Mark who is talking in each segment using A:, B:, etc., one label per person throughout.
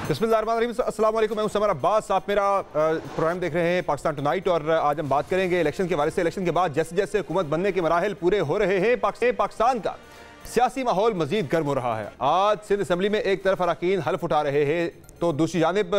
A: बिस्मिल्लाहिर्रहमानिर्रहीम, अस्सलाम वालेकुम। मैं हूं समर अब्बास। आप मेरा प्रोग्राम देख रहे हैं पाकिस्तान टुनाइट और आज हम बात करेंगे इलेक्शन के बारे से। इलेक्शन के बाद जैसे जैसे हुकूमत बनने के मराहिल पूरे हो रहे हैं, पाकिस्तान का सियासी माहौल मजीद गर्म हो रहा है। आज सिंध असम्बली में एक तरफ अरकान हल्फ उठा रहे हैं तो दूसरी जानिब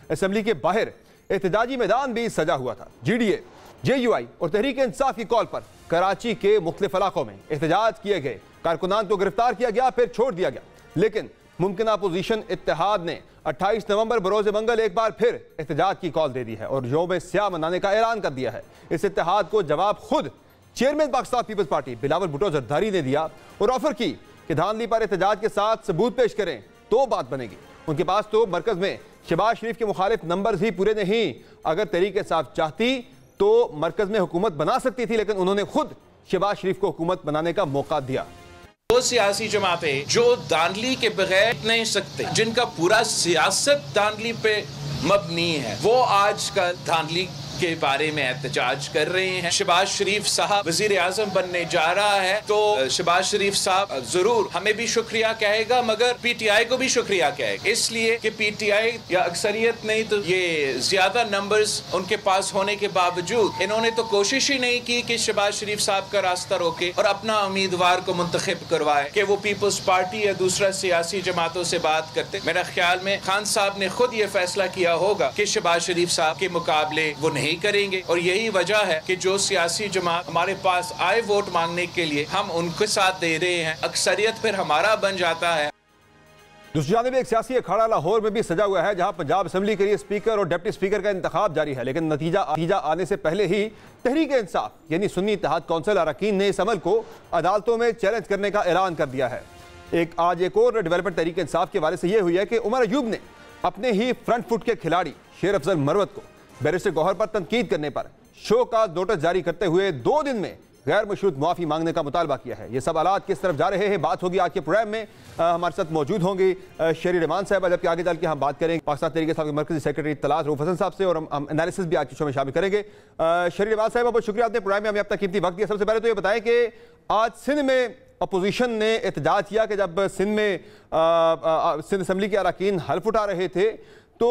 A: असम्बली के बाहर एहतजाजी मैदान भी सजा हुआ था। GDA, JUI और तहरीक इंसाफ की कॉल पर कराची के मुख्तलिफ इलाकों में एहतजाज किए गए। कारकुनान को गिरफ्तार किया गया, फिर छोड़ दिया गया, लेकिन मुमकिन अपोजिशन इत्तेहाद ने 28 नवंबर बरोज मंगल एक बार फिर एहतजाज की कॉल दे दी है और यौम स्याह मनाने का ऐलान कर दिया है। इस इत्तेहाद को जवाब खुद चेयरमैन पाकिस्तान पीपल्स पार्टी बिलावल भुट्टो जरदारी ने दिया और ऑफर की कि धांधली पर एहतजाज के साथ सबूत पेश करें तो बात बनेगी। उनके पास तो मरकज में शहबाज शरीफ के मुखालिफ नंबर्स ही पूरे नहीं। अगर तहरीक इंसाफ चाहती तो मरकज में हुकूमत बना सकती थी, लेकिन उन्होंने खुद शहबाज शरीफ को हुकूमत बनाने का मौका दिया।
B: वो सियासी जमातें जो धांधली के बगैर नहीं सकते, जिनका पूरा सियासत धांधली पे मबनी है, वो आजकल धांधली के बारे में एहतजाज कर रहे हैं। शहबाज शरीफ साहब वजीर आजम बनने जा रहा है तो शहबाज शरीफ साहब जरूर हमें भी शुक्रिया कहेगा, मगर PTI को भी शुक्रिया कहेगा, इसलिए कि PTI या अक्सरियत नहीं तो ये ज्यादा नंबर्स उनके पास होने के बावजूद इन्होंने तो कोशिश ही नहीं की कि शहबाज शरीफ साहब का रास्ता रोके और अपना उम्मीदवार को मुंतखब करवाए कि वो पीपल्स पार्टी या दूसरा सियासी जमातों से बात करते। मेरा ख्याल में खान साहब ने खुद ये फैसला किया होगा कि शहबाज शरीफ साहब के मुकाबले वो नहीं करेंगे और यही वजह है कि जो सियासी जमात हमारे पास आए वोट मांगने के लिए, हम उनके साथ दे रहे हैं, अक्सरियत फिर हमारा बन जाता है।
A: दूसरी जानिब एक सियासी अखाड़ा लाहौर में भी सजा हुआ है, जहां पंजाब असेंबली के लिए स्पीकर और डिप्टी स्पीकर का इंतखाब जारी है, लेकिन नतीजा आने से पहले ही तहरीक इंसाफ यानी सुन्नी इत्तेहाद कौंसिल अरकान ने इस अमल को अदालतों में चैलेंज करने का ऐलान कर दिया है। आज एक और डेवलपमेंट तहरीक इंसाफ के बारे से यह हुई है कि उमर अयूब ने अपने ही फ्रंट फुट के खिलाड़ी शेर अफजल मरवत को बैरिस्टर गौहर पर तनकीद करने पर शो का नोटिस जारी करते हुए 2 दिन में गैर मशरूत मुआफ़ी मांगने का मुतालबा किया है। ये सब हालात किस तरफ जा रहे हैं, बात होगी आज के प्रोग्राम में। हमारे साथ मौजूद होंगे शरी रहमान साहब, जबकि आगे चल के हम बात करेंगे पाकिस्तान तहरीक इंसाफ के मरकजी सेक्रेटरी तलात रऊफ हसन साहब से और हम एनालिसिस भी आज के शो में शामिल करेंगे। शरी रहमान साहब, बहुत शुक्रिया आपने प्रोग्राम में हमें अपना कीमती वक्त दिया। सबसे पहले तो ये बताएं कि आज सिंध में अपोजिशन ने एहतजाज किया कि जब सिंध असम्बली के अरकान हल्फ उठा रहे थे तो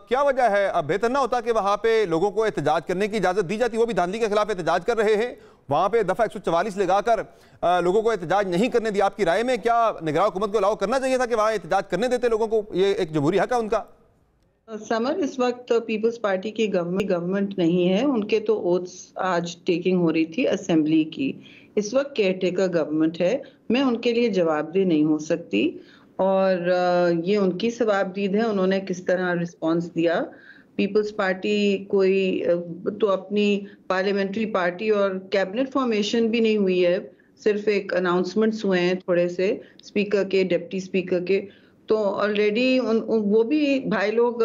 A: क्या वजह है? अब बेहतर ना होता कि वहाँ पे लोगों को एहतजाज करने की इजाज़त दी जाती? वो भी धांधली के खिलाफ एहतजाज कर रहे हैं, वहाँ पे दफ़ा 144 लगाकर लोगों को एहतजाज नहीं करने दिया। आपकी राय में क्या निगरान हुकूमत को अलाउ करना चाहिए था कि वहाँ एहतजाज करने देते लोगों को? ये एक जमहूरी हक है उनका।
C: समर, इस वक्त पीपल्स पार्टी की गवर्नमेंट नहीं है, उनके तो ओथ्स आज टेकिंग हो रही थी असेंबली की। इस वक्त केयर टेकर गवर्नमेंट है, मैं उनके लिए जवाबदेह नहीं हो सकती और ये उनकी सवाबदीद है उन्होंने किस तरह रिस्पांस दिया। पीपल्स पार्टी कोई तो अपनी पार्लियामेंट्री पार्टी और कैबिनेट फॉर्मेशन भी नहीं हुई है, सिर्फ एक अनाउंसमेंट्स हुए हैं थोड़े से स्पीकर के, डिप्टी स्पीकर के, तो ऑलरेडी वो भी भाई लोग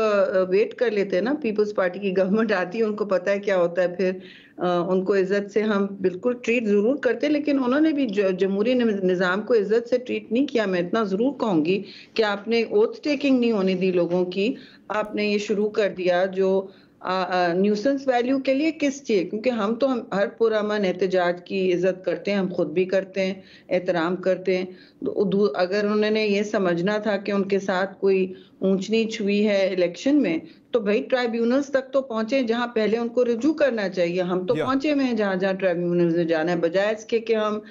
C: वेट कर लेते हैं ना। पीपल्स पार्टी की गवर्नमेंट आती है, उनको पता है क्या होता है, फिर उनको इज्जत से हम बिल्कुल ट्रीट जरूर करते, लेकिन उन्होंने भी जमहूरी निज़ाम को इज्जत से ट्रीट नहीं किया। मैं इतना जरूर कहूंगी कि आपने ओथ टेकिंग नहीं होने दी लोगों की, आपने ये शुरू कर दिया जो न्यूसेंस वैल्यू के लिए किस चीज, क्योंकि हम तो हर पुरअमन एहतजाज की इज्जत करते हैं, हम खुद भी करते हैं, एहतराम करते हैं। तो अगर उन्होंने ये समझना था कि उनके साथ कोई ऊंच नीच हुई है इलेक्शन में, तो भाई ट्राइब्यूनल्स तक तो पहुंचे जहां पहले उनको रिजू करना चाहिए। हम तो पहुंचे हुए हैं जहां जहां ट्राइब्यूनल्स में जाना है, बजाय इसके कि हम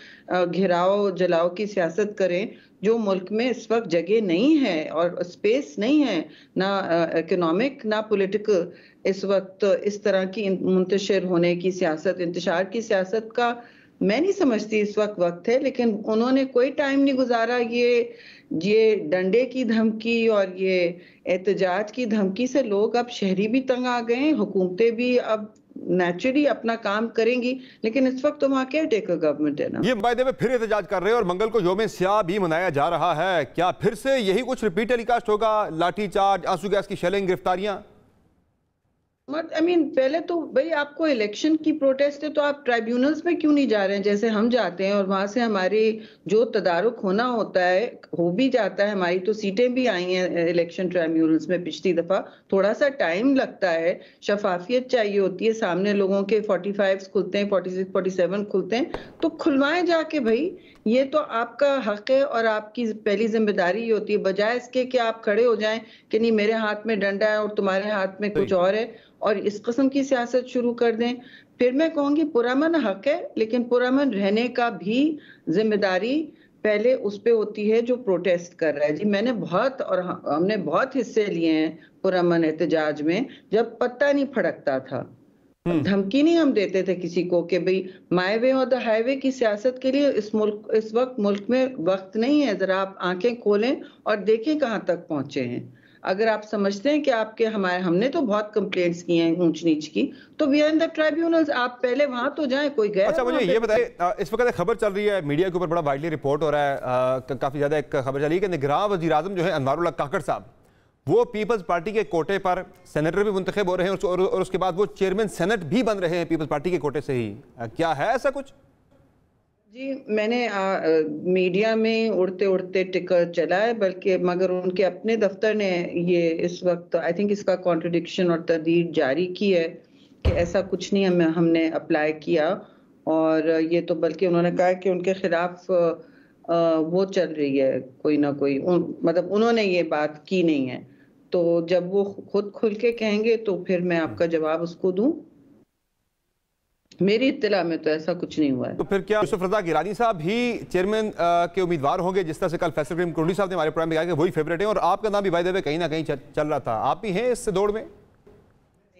C: घेराव जलाओ की सियासत करें जो मुल्क में इस वक्त जगह नहीं है और स्पेस नहीं है, ना इकोनॉमिक ना पॉलिटिकल। इस वक्त इस तरह की मुंतशिर होने की सियासत, इंतशार की सियासत का मैं नहीं समझती इस वक्त है, लेकिन उन्होंने कोई टाइम नहीं गुजारा। ये डंडे की धमकी और ये एहतजाज की धमकी से लोग अब शहरी भी तंग आ गए हैं, हुकूमतें भी अब नेचुरली अपना काम करेंगी, लेकिन इस वक्त तो वहाँ केयर टेकर गवर्नमेंट है ना।
A: ये वायदे में फिर एहतजाज कर रहे हैं और मंगल को यौम स्याह भी मनाया जा रहा है। क्या फिर से यही कुछ रिपीट टेलीकास्ट होगा? लाठी चार्ज, आंसू गैस की शेलिंग, गिरफ्तारियां?
C: पहले तो भाई आपको इलेक्शन की प्रोटेस्ट है तो आप ट्राइब्यूनल्स में क्यों नहीं जा रहे हैं? जैसे हम जाते हैं और वहां से हमारी जो तदारुक होना होता है हो भी जाता है। हमारी तो सीटें भी आई हैं इलेक्शन ट्राइब्यूनल्स में पिछली दफा। थोड़ा सा टाइम लगता है, शफाफियत चाहिए होती है, सामने लोगों के 45 खुलते हैं, 46 47 खुलते हैं, तो खुलवाएं जाके भाई। ये तो आपका हक है और आपकी पहली जिम्मेदारी ये होती है, बजाय इसके कि आप खड़े हो जाएं कि नहीं मेरे हाथ में डंडा है और तुम्हारे हाथ में कुछ और है, और इस किस्म की सियासत शुरू कर दें। फिर मैं कहूंगी पुरअमन हक है, लेकिन पुरअमन रहने का भी जिम्मेदारी पहले उस पे होती है जो प्रोटेस्ट कर रहा है। जी मैंने बहुत और हमने बहुत हिस्से लिए हैं पुरअमन एहतजाज में, जब पत्ता नहीं फड़कता था, धमकी नहीं हम देते थे किसी को कि भाई माई वे और द हाईवे की सियासत के लिए इस वक्त मुल्क में वक्त नहीं है। जरा आप आंखें खोलें और देखें कहां तक पहुंचे हैं। अगर आप समझते हैं कि आपके हमने तो बहुत कंप्लेंट्स की हैं ऊंच नीच की, तो we are in the tribunals, आप पहले वहां तो जाएं। कोई गया?
A: अच्छा मुझे ये बताइए, इस वक्त एक खबर चल रही है मीडिया के ऊपर, बड़ा वाइडली रिपोर्ट हो रहा है, काफी ज्यादा एक खबर चली है कि निगरान वज़ीर आज़म जो है अनवारुल्लाह काकड़ साहब, वो पीपल्स पार्टी के कोटे पर सेनेटर भी मुंतखब हो रहे हैं और उसके बाद वो चेयरमैन सेनेट भी बन रहे हैं पीपल्स पार्टी के कोटे से ही। क्या है ऐसा कुछ?
C: जी मैंने मीडिया में उड़ते उड़ते टिकर चला है, बल्कि मगर उनके अपने दफ्तर ने ये इस वक्त आई थिंक इसका कॉन्ट्रडिक्शन और तरदीद जारी की है कि ऐसा कुछ नहीं हमने अप्लाई किया। और ये तो बल्कि उन्होंने कहा कि उनके खिलाफ वो चल रही है कोई ना कोई, मतलब उन्होंने ये बात की नहीं है। तो जब वो खुद खुल के कहेंगे तो फिर मैं आपका जवाब उसको दूं। मेरी इत्तला में तो ऐसा कुछ नहीं हुआ है।
A: तो फिर क्या यूसुफ रजा गिलानी साहब ही चेयरमैन के उम्मीदवार होंगे? जिस तरह से कल फैसल करीम कुरैशी साहब ने हमारे प्रोग्राम में कहा कि वही फेवरेट है, और आपका नाम भी बाय द वे कहीं ना कहीं चल रहा था, आप भी हैं इस दौड़ में?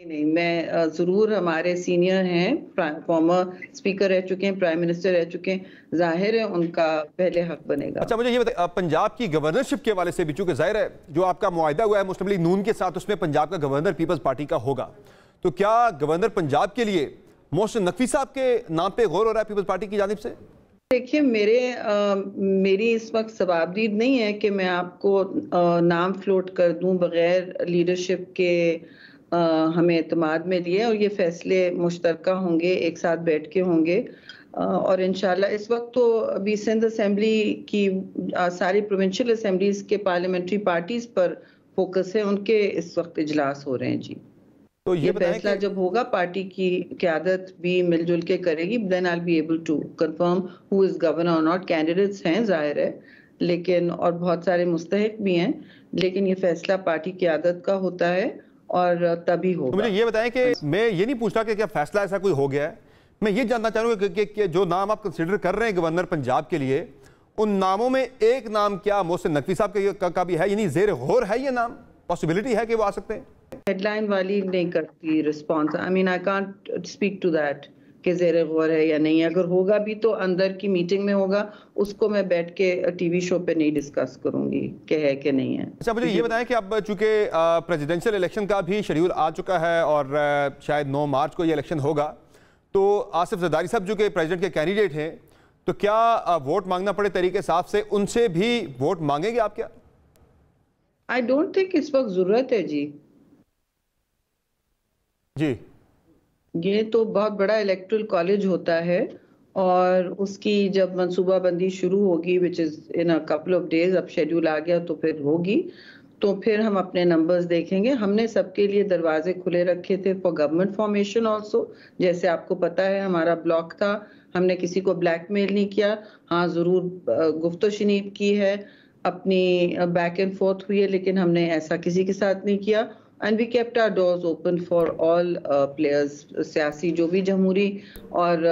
C: नहीं, मैं जरूर, हमारे सीनियर हैं, फॉर्मर स्पीकर रह चुके हैं, प्राइम मिनिस्टर रह चुके हैं, जाहिर है उनका पहले हक बनेगा।
A: अच्छा मुझे ये बताइए, पंजाब की गवर्नरशिप के हवाले से भी, चूंकि जाहिर है जो आपका मुआहिदा हुआ है मुस्लिम लीग नून के साथ, उसमें पंजाब का गवर्नर पीपल्स पार्टी का होगा, तो क्या गवर्नर पंजाब के लिए मोहसिन नकवी साहब के नाम पे गौर हो रहा है पीपल्स पार्टी की जानिब से?
C: देखिए मेरी इस वक्त सवाबदीद नहीं है कि मैं आपको नाम फ्लोट कर दूं बगैर लीडरशिप के हमें एतमाद में लिए, और ये फैसले मुश्तरका होंगे, एक साथ बैठ के होंगे। और इंशाल्लाह इस वक्त तो अभी सिंध असेंबली की सारी प्रोविंशियल असेंबलीज के पार्लियामेंट्री पार्टीज पर फोकस है, उनके इस वक्त इजलास हो रहे हैं। जी
A: तो ये
C: फैसला जब होगा पार्टी की क़यादत भी मिलजुल के करेगी, then I will be able to confirm who is governor or not. Candidates हैं जाहिर है, लेकिन और बहुत सारे मुस्तहिक भी हैं, लेकिन ये फैसला पार्टी क़यादत का होता है और तभी होगा।
A: तो मुझे ये बताएं कि मैं ये नहीं पूछ रहा कि क्या फैसला ऐसा कोई हो गया है, मैं ये जानना चाहूँगा कि जो नाम आप कंसिडर कर रहे हैं गवर्नर पंजाब के लिए, उन नामों में एक नाम क्या मोहसिन नकवी साहब का भी है? यानी ज़ेर गौर है ये नाम, पॉसिबिलिटी है कि वो आ सकते हैं?
C: हेडलाइन वाली नहीं करती response, I mean I can't speak to that कि ज़ेर गौर है या नहीं। अगर होगा भी तो अंदर की मीटिंग में होगा, उसको मैं बैठ के टीवी शो पे नहीं डिस्कस करूंगी कि है कि नहीं है।
A: अच्छा मुझे ये बताएं कि अब चूंकि प्रेसिडेंशियल इलेक्शन का भी शेड्यूल आ चुका है और शायद 9 मार्च को ये इलेक्शन होगा, तो आसिफ जरदारी साहब जो कि प्रेसिडेंट के कैंडिडेट हैं, तो क्या वोट मांगना पड़े तरीके साफ से उनसे भी वोट मांगेंगे आप क्या?
C: आई डोंट थिंक इस वक्त जरूरत है जी। ये तो बहुत बड़ा इलेक्टोरल कॉलेज होता है और उसकी जब मंसूबाबंदी शुरू होगी, which is in a couple of days, अब शेड्यूल आ गया तो फिर होगी, तो फिर हम अपने नंबर्स देखेंगे। हमने सबके लिए दरवाजे खुले रखे थे फॉर गवर्नमेंट फॉर्मेशन ऑल्सो। जैसे आपको पता है हमारा ब्लॉक था, हमने किसी को ब्लैकमेल नहीं किया। हाँ जरूर गुफ्तशनीब की है, अपनी बैक एंड फोर्थ हुई है, लेकिन हमने ऐसा किसी के साथ नहीं किया। And we kept our doors open for all players, सियासी जो भी जमहूरी और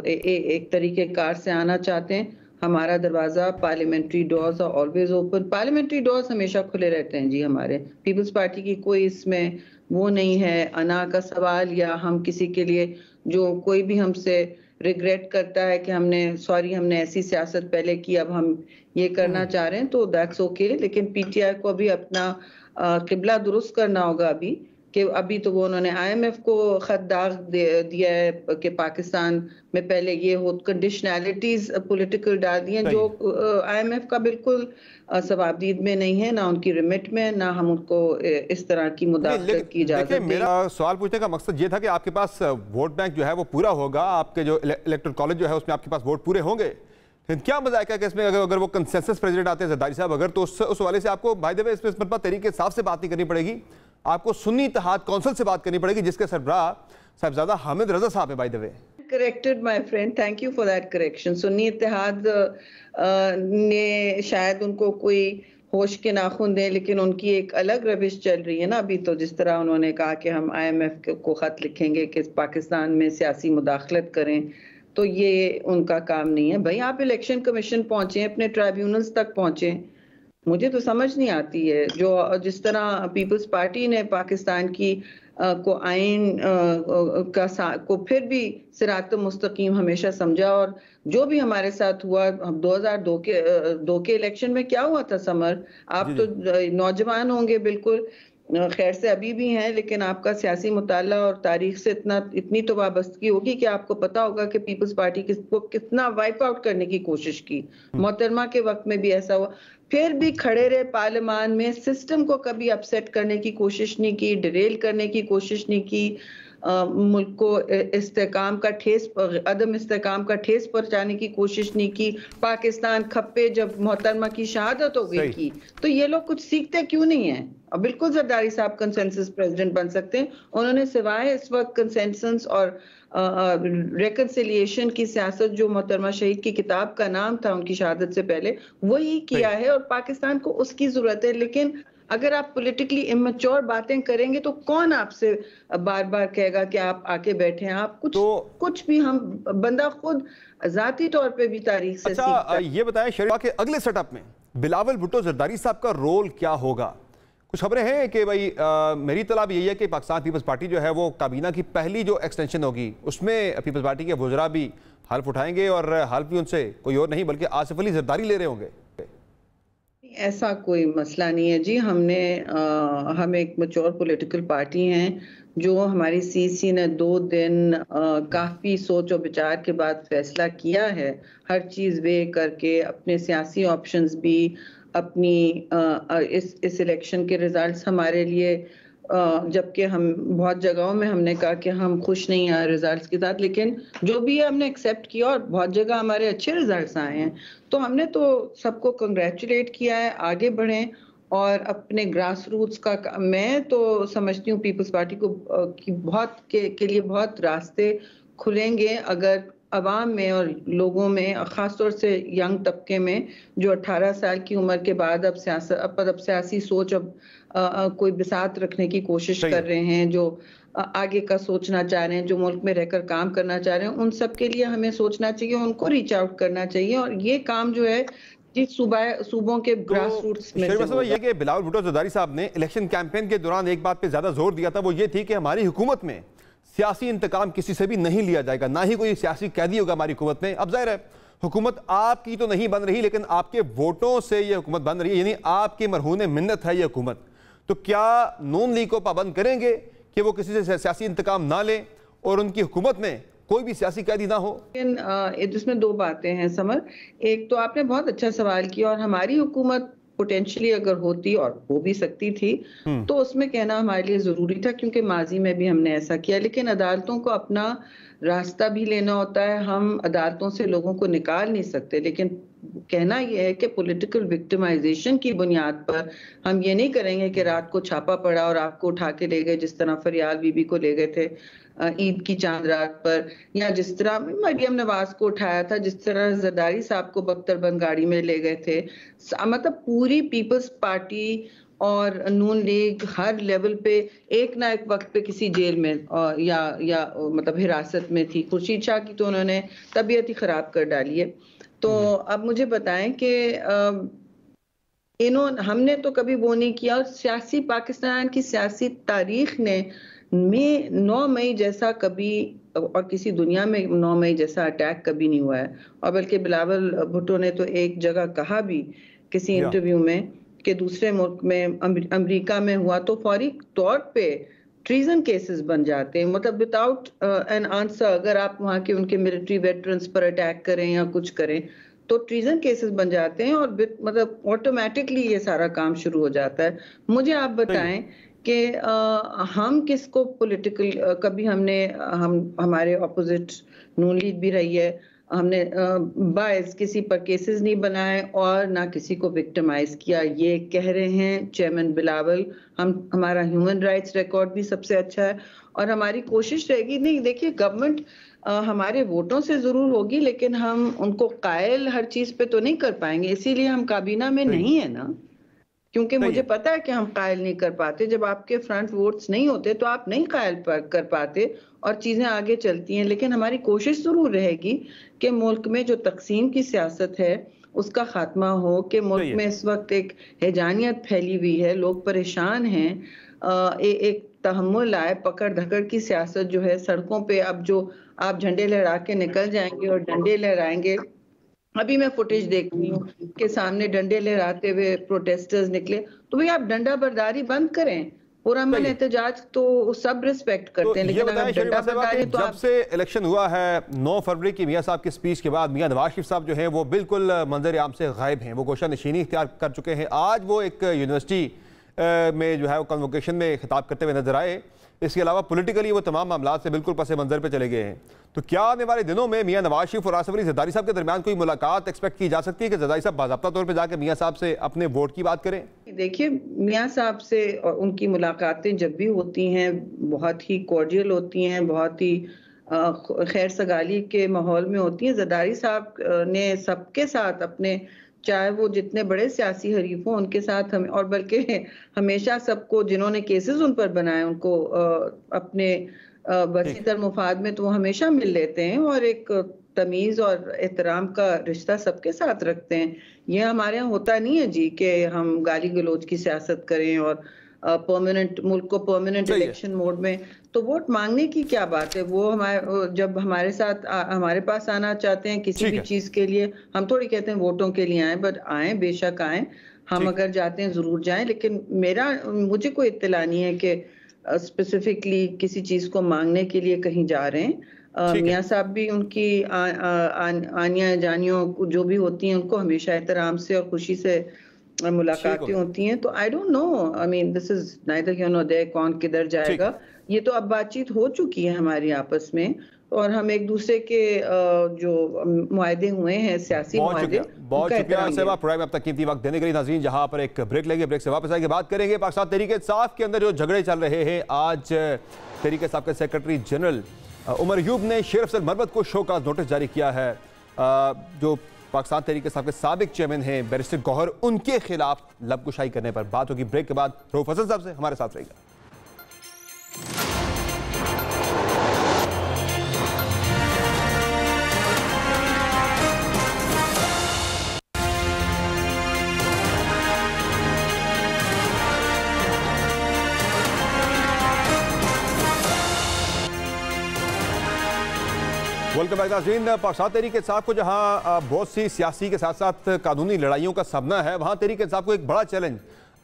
C: एक तरीके कार से आना चाहते हैं, हमारा दरवाजा parliamentary doors are always open. Parliamentary doors हमेशा खुले रहते हैं जी हमारे। पीपल्स पार्टी की कोई इसमें वो नहीं है अना का सवाल, या हम किसी के लिए जो कोई भी हमसे रिग्रेट करता है कि हमने ऐसी सियासत पहले की, अब हम ये करना चाह रहे हैं, तो दैट्स ओके। लेकिन पीटीआई को अभी अपना किबला दुरुस्त करना होगा अभी, कि अभी तो वो उन्होंने IMF को खत दाग दिया है कि पाकिस्तान में पहले ये हो, कंडीशनैलिटीज पॉलिटिकल डाल दी हैं जो IMF का बिल्कुल सवाबदीद में नहीं है, ना उनकी रिमिट में, ना हम उनको इस तरह की मुदाखलत की इजाजत दें।
A: मेरा सवाल पूछने का मकसद ये था कि आपके पास वोट बैंक जो है वो पूरा होगा, आपके जो इलेक्टोरल कॉलेज जो है उसमें आपके पास वोट पूरे होंगे, लेकिन क्या मजाक है कि इसमें अगर वो कंसेंसस प्रेसिडेंट आते हैं जरदारी साहब, अगर तो उस वाले से आपको भाई देवे इसमें मतलब तरीके साफ से बात नहीं करनी पड़ेगी, आपको सुन्नी इत्तेहाद कौंसिल से बात करनी पड़ेगी जिसके सरबराह साहिबजादा हामिद रजा साहब है। भाई देवे
C: corrected my friend, thank you for that correction. Sunni Ittehad ने शायद उनको कोई होश के नाखून दें, लेकिन उनकी एक अलग रविश चल रही है ना अभी तो। जिस तरह उन्होंने कहा कि हम IMF को खत लिखेंगे कि पाकिस्तान में सियासी मुदाखलत करें, तो ये उनका काम नहीं है। भाई आप इलेक्शन कमीशन पहुंचे, अपने ट्राइब्यूनल्स तक पहुंचे, मुझे तो समझ नहीं आती है जो जिस तरह पीपल्स पार्टी ने पाकिस्तान की को आइन को फिर भी सिरात मुस्तकीम हमेशा समझा, और जो भी हमारे साथ हुआ 2002 के इलेक्शन में क्या हुआ था समर, आप तो नौजवान होंगे बिल्कुल, खैर से अभी भी हैं, लेकिन आपका सियासी मुताला और तारीख से इतनी तो वाबस्तगी होगी कि आपको पता होगा कि पीपल्स पार्टी को कितना वाइप आउट करने की कोशिश की। मोहतरमा के वक्त में भी ऐसा हुआ, फिर भी खड़े रहे पार्लियामान में, सिस्टम को कभी अपसेट करने की कोशिश नहीं की, डिरेल करने की कोशिश नहीं की, मुल्क को इस्तेकाम का ठेस, अदम इस्तेकाम का ठेस पहुंचाने की कोशिश नहीं की। पाकिस्तान खप्पे जब मोहतरमा की शहादत हो गई की, तो ये लोग कुछ सीखते क्यों नहीं है? अब बिल्कुल जरदारी साहब कंसेंसस प्रेसिडेंट बन सकते हैं, उन्होंने सिवाय इस वक्त कंसेंसस और रेकन्सिलिएशन की सियासत जो मोहतरमा शहीद की किताब का नाम था उनकी शहादत से पहले, वही किया है, और पाकिस्तान को उसकी जरूरत है। लेकिन अगर आप पॉलिटिकली इमेच्योर बातें करेंगे तो कौन आपसे बार बार कहेगा कि आप आके बैठे हैं? आप कुछ भी, हम बंदा खुद जाती तौर पे भी तारीख से सीखता है।
A: ये बताएं शरीफ के अगले सेटअप में बिलावल भुट्टो जरदारी साहब का रोल क्या होगा? कुछ खबरें हैं कि भाई मेरी तलाब यही है कि पाकिस्तान पीपल्स पार्टी जो है वो काबीना की पहली जो एक्सटेंशन होगी उसमें पीपल्स पार्टी के वज़रा भी हल्फ उठाएंगे, और हल्फ भी उनसे कोई और नहीं बल्कि आसिफ अली जरदारी ले रहे होंगे।
C: ऐसा कोई मसला नहीं है जी। हम एक मैच्योर पॉलिटिकल पार्टी हैं, जो हमारी CC ने 2 दिन काफ़ी सोच और विचार के बाद फैसला किया है, हर चीज़ वे करके, अपने सियासी ऑप्शंस भी, अपनी इस इलेक्शन के रिजल्ट्स हमारे लिए, जबकि हम बहुत जगहों में हमने कहा कि हम खुश नहीं हैं रिजल्ट्स के साथ, लेकिन जो भी है हमने एक्सेप्ट किया, और बहुत जगह हमारे अच्छे रिजल्ट्स आए हैं, तो हमने तो सबको कंग्रेचुलेट किया है। आगे बढ़ें और अपने ग्रास रूट्स का, मैं तो समझती हूँ पीपल्स पार्टी को के लिए बहुत रास्ते खुलेंगे अगर अवाम में और लोगों में, खासतौर से यंग तबके में जो 18 साल की उम्र के बाद अब सियासी सोच, अब कोई बिसात रखने की कोशिश कर रहे हैं, जो आगे का सोचना चाह रहे हैं, जो मुल्क में रहकर काम करना चाह रहे हैं, उन सब के लिए हमें सोचना चाहिए, उनको रीच आउट करना चाहिए, और ये काम जो है जिस सूबों के ग्रास रूट्स में
A: ये कि बिलावल भुट्टो जरदारी साहब ने इलेक्शन कैंपेन के दौरान एक बात पे ज्यादा जोर दिया था, वो ये थी कि हमारी हुकूमत में सियासी इंतकाम किसी से भी नहीं लिया जाएगा, ना ही कोई सियासी कैदी होगा हमारी हुकूमत में। अब जाहिर है हुकूमत आपकी तो नहीं बन रही, लेकिन आपके वोटों से ये हुकूमत बन रही है, यानी आपकी मरहून मिन्नत है ये हुकूमत। तो क्या नून लीग को पाबंद करेंगे कि वो किसी से सियासी इंतकाम ना लें और उनकी हुकूमत में कोई भी सियासी कैदी ना हो?
C: लेकिन इसमें 2 बातें हैं समर। एक तो आपने बहुत अच्छा सवाल किया, और हमारी हुकूमत पोटेंशियली अगर होती, और हो भी सकती थी, तो उसमें कहना हमारे लिए जरूरी था, क्योंकि माजी में भी हमने ऐसा किया। लेकिन अदालतों को अपना रास्ता भी लेना होता है, हम अदालतों से लोगों को निकाल नहीं सकते। लेकिन कहना यह है कि पॉलिटिकल विक्टिमाइजेशन की बुनियाद पर हम ये नहीं करेंगे कि रात को छापा पड़ा और आपको उठा के ले गए, जिस तरह फरियाल बीबी को ले गए थे ईद की चांद रात पर, या जिस तरह मरियम नवाज को उठाया था, जिस तरह जरदारी साहब को बख्तरबंद गाड़ी में ले गए थे। मतलब पूरी पीपल्स पार्टी और नून लीग हर लेवल पे एक ना एक वक्त पे किसी जेल में या मतलब हिरासत में थी। खुर्शीद शाह की तो उन्होंने तबीयत ही खराब कर डाली है। तो अब मुझे बताएं कि हमने तो कभी वो नहीं किया, और पाकिस्तान की सियासी तारीख में 9 मई जैसा कभी, और किसी दुनिया में 9 मई जैसा अटैक कभी नहीं हुआ है। और बल्कि बिलावल भुट्टो ने तो एक जगह कहा भी किसी इंटरव्यू में कि दूसरे मुल्क में, अमेरिका में हुआ तो फौरी तौर पे ट्रीजन केसेस बन जाते हैं, मतलब विदाउट एन आंसर अगर आप वहाँ के उनके मिलिट्री वेटरन्स पर अटैक करें या कुछ करें तो ट्रीजन केसेस बन जाते हैं और मतलब ऑटोमेटिकली ये सारा काम शुरू हो जाता है। मुझे आप बताएं कि हम किसको पॉलिटिकल, कभी हमारे ऑपोजिट नून लीग भी रही है, हमने बायस किसी पर केसेस नहीं बनाए और ना किसी को विक्टिमाइज किया। ये कह रहे हैं चेयरमैन बिलावल, हमारा ह्यूमन राइट्स रिकॉर्ड भी सबसे अच्छा है और हमारी कोशिश रहेगी। नहीं देखिए, गवर्नमेंट हमारे वोटों से जरूर होगी लेकिन हम उनको कायल हर चीज पे तो नहीं कर पाएंगे, इसीलिए हम काबीना में नहीं है ना, क्योंकि मुझे पता है कि हम कायल नहीं कर पाते। जब आपके फ्रंट वोट्स नहीं होते तो आप नहीं कायल कर पाते और चीजें आगे चलती हैं। लेकिन हमारी कोशिश जरूर रहेगी कि मुल्क में जो तकसीम की सियासत है उसका खात्मा हो, कि मुल्क में इस वक्त एक हैजानियत फैली हुई है, लोग परेशान हैं, एक तहम्मुल आए, पकड़ धकड़ की सियासत जो है सड़कों पे अब जो आप झंडे लहरा के निकल जाएंगे और डंडे लहराएंगे। अभी मैं फुटेज देख रही हूँ कि सामने डंडे लहराते हुए प्रोटेस्टर्स निकले, तो भाई आप डंडा बरदारी बंद करें। पुरअमन एहतजाज तो सब रिस्पेक्ट करते हैं, लेकिन अगर डंडा बरदारी तो
A: जब से इलेक्शन हुआ है 9 फरवरी की मियां साहब की स्पीच के बाद मियां नवाज शरीफ साहब जो है वो बिल्कुल मंजर आम से गायब हैं, वो गोशा नशीनी इख्तियार कर चुके हैं। आज वो एक यूनिवर्सिटी में जो है वो कन्वोकेशन में खिताब करते हुए नजर आए। इसके अलावा पॉलिटिकली वो तमाम मामला से बिल्कुल पस मंजर पे चले गए हैं। तो क्या आने वाले दिनों में मियां नवाज शरीफ और आसिफ अली जरदारी साहब के दरमियान कोई मुलाकात एक्सपेक्ट की जा सकती है कि जरदारी साहब बाज़ाब्ता तौर पे जाके मियां साहब से अपने वोट की बात करें?
C: देखिए, मियां साहब से और उनकी मुलाकातें जब भी होती हैं बहुत ही कॉर्डियल होती हैं, बहुत ही खैर सगाली के माहौल में होती हैं। जरदारी साहब ने सबके साथ अपने, चाहे वो जितने बड़े सियासी हरीफ हों उनके साथ हम, और बल्कि हमेशा सबको जिन्होंने केसेस उन पर बनाए उनको अपने वसीतर मुफाद में तो वो हमेशा मिल लेते हैं और एक तमीज और एहतराम का रिश्ता सबके साथ रखते हैं। ये हमारे यहाँ होता नहीं है जी कि हम गाली गलौज की सियासत करें और परमानेंट मुल्क को परमानेंट इलेक्शन मोड में, तो वोट मांगने की क्या बात है। वो जब हमारे साथ हमारे पास आना चाहते हैं किसी भी चीज के लिए, हम थोड़ी कहते हैं वोटों के लिए आए, बट आए, बेशक आए, हम अगर जाते हैं जरूर जाएं। लेकिन मुझे कोई इत्तला नहीं है कि स्पेसिफिकली किसी चीज को मांगने के लिए कहीं जा रहे हैं। मियां साहब भी उनकी आनिया जानियों जो भी होती हैं उनको हमेशा एहतराम से और खुशी से मुलाकातें होती हैं। तो I don't know, I mean this is neither here nor there, कौन किधर जाएगा, ये तो अब बातचीत हो चुकी है हमारी आपस में और हम एक दूसरे के जो मुआहदे हुए हैं, सियासी मुआहदे।
A: बहुत शुक्रिया सेवा प्रोग्राम में अब तक कीमती वक्त देने के लिए। नाज़रीन, जहां पर एक ब्रेक लेंगे, ब्रेक से वापस आएंगे, बात करेंगे पाकिस्तान तहरीक इंसाफ के अंदर जो झगड़े चल रहे हैं। आज तहरीक इंसाफ के सेक्रेटरी जनरल उमर अयूब ने शेर अफजल मरवत को शो का नोटिस जारी किया है। जो पाकिस्तान तहरीक इंसाफ के साबिक चेयरमैन हैं बैरिस्टर गौहर, उनके खिलाफ लबकुशाई करने पर बात होगी। ब्रेक के बाद रऊफ हसन साहब से हमारे साथ रहेगा। वेलकम बैक नाज़रीन। पाकिस्तान तहरीक इंसाफ को जहां बहुत सी सियासी के साथ साथ कानूनी लड़ाइयों का सामना है, वहां तहरीक इंसाफ को एक बड़ा चैलेंज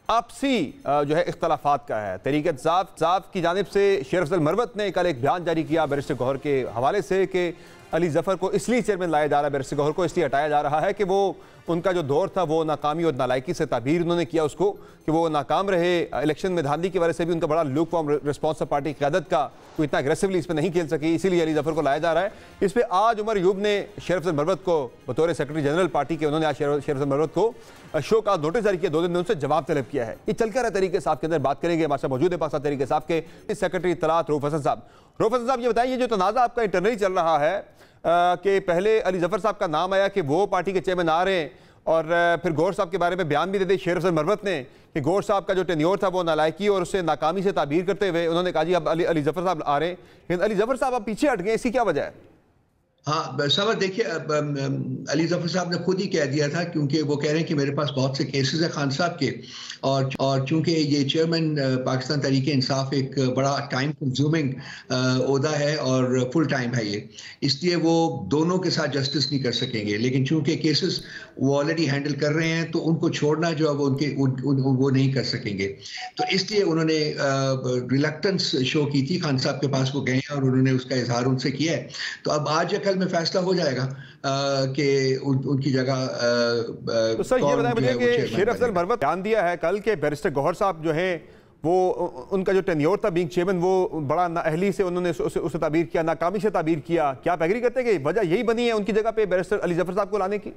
A: आपसी जो है इख्तलाफात का है। तहरीक इंसाफ की जानिब से शेर अफजल मरवत ने कल एक बयान जारी किया बैरिस्टर गौहर के हवाले से कि अली जफ़र को इसलिए चेयरमैन लाया जा रहा है, बैरिस्टर गौहर को इसलिए हटाया जा रहा है कि वो उनका जो दौर था वो नाकामी और नालायकी से ताबीर उन्होंने किया उसको कि वो नाकाम रहे। इलेक्शन में धांधली की वजह से भी उनका बड़ा लुक फॉर्म रिस्पॉन्स पार्टी क़यादत का वो इतना एग्रेसिवली इस पर नहीं खेल सकी, इसीलिए अली जफ़र को लाया जा रहा है। इस पर आज उमर अयूब ने शेर अफजल मरवत को बतौर सेक्रेटरी जनरल पार्टी के, उन्होंने आज शेर अफजल मरवत को शो का नोटिस जारी किया, 2 दिन में उनसे जवाब तलब किया है। ये चल कर रहा तहरीक इंसाफ के अंदर बात करेंगे। हमारे साथ मौजूद है पाकिस्तान तहरीक इंसाफ के सेक्रेटरी इत्तलात रऊफ हसन साहब। रऊफ हसन साहब, ये बताइए, ये जो तनाज़ा आपका इंटरनली चल रहा है कि पहले अली जफ़र साहब का नाम आया कि वो पार्टी के चेयरमैन आ रहे हैं और फिर गौहर साहब के बारे में बयान भी दे दिए शेर अफजल मरवत ने कि गौहर साहब का जो टेन्योर था वो नालायकी और उससे नाकामी से ताबीर करते हुए उन्होंने कहा जी अब अली जफ़र साहब आ रहे हैं। लेकिन अली जफ़र साहब अब पीछे हट गए, इसकी क्या वजह है?
D: हाँ समझ, देखिए अली जफर साहब ने खुद ही कह दिया था, क्योंकि वो कह रहे हैं कि मेरे पास बहुत से केसेस हैं खान साहब के, और चूंकि ये चेयरमैन पाकिस्तान तहरीक इंसाफ एक बड़ा टाइम कंज्यूमिंग ओहदा है और फुल टाइम है ये, इसलिए वो दोनों के साथ जस्टिस नहीं कर सकेंगे। लेकिन चूंकि केसेस वो ऑलरेडी हैंडल कर रहे हैं तो उनको छोड़ना जो है वो वो नहीं कर सकेंगे। तो इसलिए उन्होंने रिलक्टेंस शो की थी, खान साहब के पास वो गए और उन्होंने उसका इजहार उनसे किया है। तो अब आज या कल में फैसला हो जाएगा कि उनकी जगह
A: तो सर ये बताएं मुझे कि शेर अफजल मरवत ध्यान दिया है कल के बैरिस्टर गौहर साहब जो है वो उनका जो टेन्योर था बीइंग चेयरमैन वो बड़ा नाअहली से उन्होंने उसे ताबीर किया, नाकामी से ताबीर किया। क्या आप एग्री करते हैं कि वजह यही बनी है उनकी जगह पे बैरिस्टर अली जफर साहब को लाने की?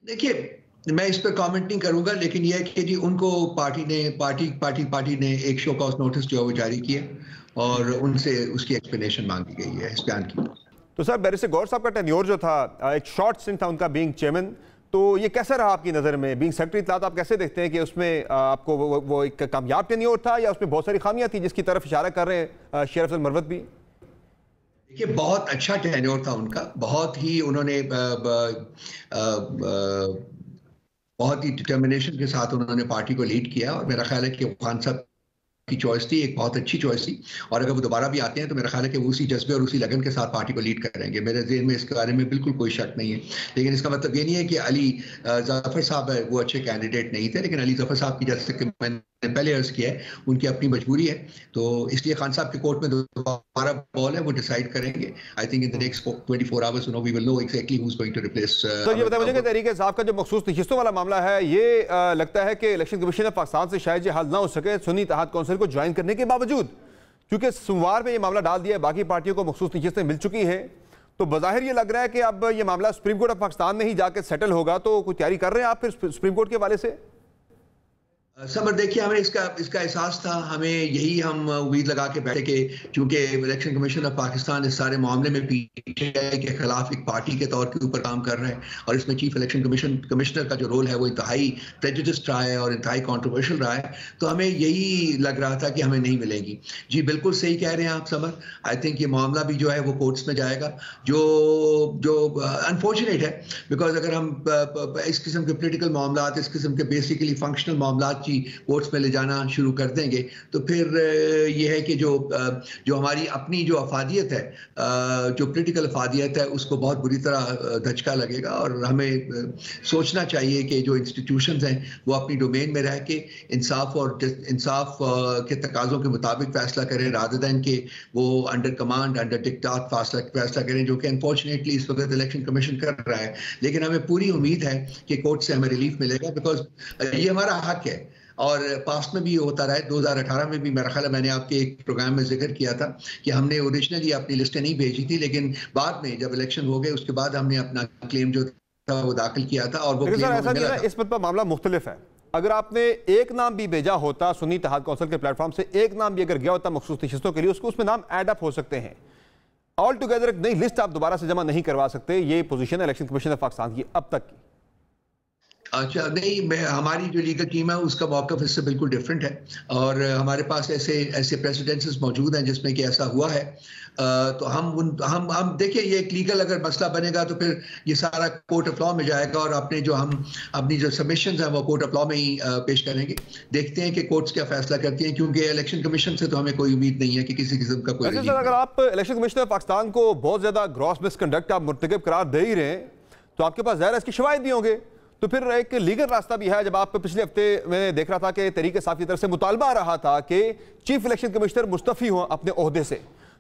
D: देखिए मैं इस पर कमेंट नहीं करूंगा, लेकिन यह है कि जी उनको पार्टी ने एक शो कॉज नोटिस जो है वो जारी किया और उनसे उसकी एक्सप्लेनेशन मांगी गई है इस बयान की।
A: तो सर बैरिस्टर गौहर साहब का टेन्योर जो था एक शॉर्ट स्टिंट था उनका बीइंग चेयरमैन, तो ये कैसा रहा आपकी नज़र में? बीइंग सेक्रेटरी इत्तलात आप कैसे देखते हैं कि उसमें आपको वो एक कामयाब टेन्योर था या उसमें बहुत सारी खामियां थी जिसकी तरफ इशारा कर रहे हैं शेर अफजल मरवत भी?
D: देखिए बहुत अच्छा टेन्योर था उनका, बहुत ही उन्होंने बहुत ही डिटर्मिनेशन के साथ उन्होंने पार्टी को लीड किया और मेरा ख्याल है कि खान साहब की चॉइस थी, एक बहुत अच्छी चॉइस थी। और अगर वो दोबारा भी आते हैं तो मेरा ख्याल है कि वो उसी जज्बे और उसी लगन के साथ पार्टी को लीड करेंगे। मेरे ज़हन में इसके बारे में बिल्कुल कोई शक नहीं है। लेकिन इसका मतलब ये नहीं है कि अली जफर साहब वो अच्छे कैंडिडेट नहीं थे, लेकिन अली जफर साहब की जैसे कि मैंने पहले अर्ज किया है उनकी अपनी मजबूरी है, तो इसलिए खान साहब के कोर्ट में दोबारा बॉल है, वो डिसाइड करेंगे। I think in the next 24 hours we will know exactly who is going to replace.
A: तो ये बताइए मुझे कि तहरीक इंसाफ का जो मखसूस नशिस्तों वाला मामला है ये लगता है कि इलेक्शन कमीशन ऑफ पाकिस्तान से शायद ये हल ना हो सके सुन्नी इत्तेहाद काउंसिल को ज्वाइन करने के बावजूद, क्योंकि सोमवार में ये मामला डाल दिया है, बाकी पार्टियों को मखसूस नशिस्तें मिल चुकी हैं, तो बज़ाहिर ये लग रहा है कि अब ये मामला सुप्रीम कोर्ट ऑफ पाकिस्तान में ही जाकर सेटल होगा। तो कोई तैयारी कर रहे हैं आप फिर सुप्रीम कोर्ट के हवाले से?
D: समर देखिए हमें इसका एहसास था, हमें यही हम उम्मीद लगा के बैठे कि चूंकि इलेक्शन कमीशन ऑफ पाकिस्तान इस सारे मामले में पीटीआई के खिलाफ एक पार्टी के तौर के ऊपर काम कर रहा है और इसमें चीफ इलेक्शन कमिश्नर का जो रोल है वो इंतहाई प्रेजुडिस्ड रहा है और इंतहाई कॉन्ट्रोवर्शियल रहा है, तो हमें यही लग रहा था कि हमें नहीं मिलेगी। जी बिल्कुल सही कह रहे हैं आप समर, आई थिंक ये मामला भी जो है वो कोर्ट्स में जाएगा, जो अनफॉर्चुनेट है, बिकॉज अगर हम इस किस्म के पोलिटिकल मामला, इस किस्म के बेसिकली फंक्शनल मामला कोर्ट्स में ले जाना शुरू कर देंगे तो फिर यह है कि जो हमारी अपनी जो अफादियत है, जो पॉलिटिकल अफादियत है, उसको बहुत बुरी तरह धचका लगेगा। और हमें सोचना चाहिए कि जो इंस्टीट्यूशंस हैं वो अपनी डोमेन में रह के इंसाफ के तकाज़ों के मुताबिक फैसला करें, रादर देन के वो अंडर कमांड अंडर डिक्टाट फैसला करें, जो कि अनफॉर्चुनेटली इस वक्त इलेक्शन कमीशन कर रहा है। लेकिन हमें पूरी उम्मीद है कि कोर्ट से हमें रिलीफ मिलेगा, बिकॉज ये हमारा हक है और पास्ट में भी होता रहा है। 2018 में भी मेरा ख्याल है मैंने आपके एक प्रोग्राम में जिक्र किया था कि हमने ओरिजिनली अपनी लिस्टें नहीं भेजी थी, लेकिन बाद में जब इलेक्शन हो गए उसके बाद हमने अपना क्लेम जो था वो दाखिल किया था और वो
A: ऐसा नहीं है, इस पर मामला मुख्तलिफ है। अगर आपने एक नाम भी भेजा होता सुन्नी इत्तेहाद काउंसिल के प्लेटफॉर्म से, एक नाम भी अगर गया होता मखसूस नशिस्तों के लिए, उसमें नाम एड अप हो सकते हैं। ऑल टुगेदर एक नई लिस्ट आप दोबारा से जमा नहीं करवा सकते, ये पोजीशन है इलेक्शन कमीशन ऑफ पाकिस्तान की अब तक की।
D: अच्छा नहीं, हमारी जो लीगल टीम है उसका मौक़िफ़ इससे बिल्कुल डिफरेंट है और हमारे पास ऐसे प्रेसिडेंसेस मौजूद हैं जिसमें कि ऐसा हुआ है। तो हम देखिए ये एक लीगल अगर मसला बनेगा तो फिर ये सारा कोर्ट ऑफ लॉ में जाएगा और अपनी जो सबमिशंस हैं वो कोर्ट ऑफ लॉ में ही पेश करेंगे। देखते हैं कि कोर्ट्स क्या फैसला करती हैं, क्योंकि इलेक्शन कमीशन से तो हमें कोई उम्मीद नहीं है कि किसी किस्म का कोई।
A: सर अगर आप इलेक्शन कमीशन ऑफ पाकिस्तान को बहुत ज़्यादा ग्रॉस मिसकंडक्ट आप मुर्तकब करार दे ही रहे हैं तो आपके पास ज़ाहिर इसकी शवाहिद भी होंगे, तो फिर एक लीगल रास्ता भी है। जब आप पिछले हफ्ते में देख रहा था कि तहरीक इंसाफ की तरफ से मुतालबा आ रहा था कि चीफ इलेक्शन कमिश्नर मुस्तफ़ी हों अपने ओहदे से,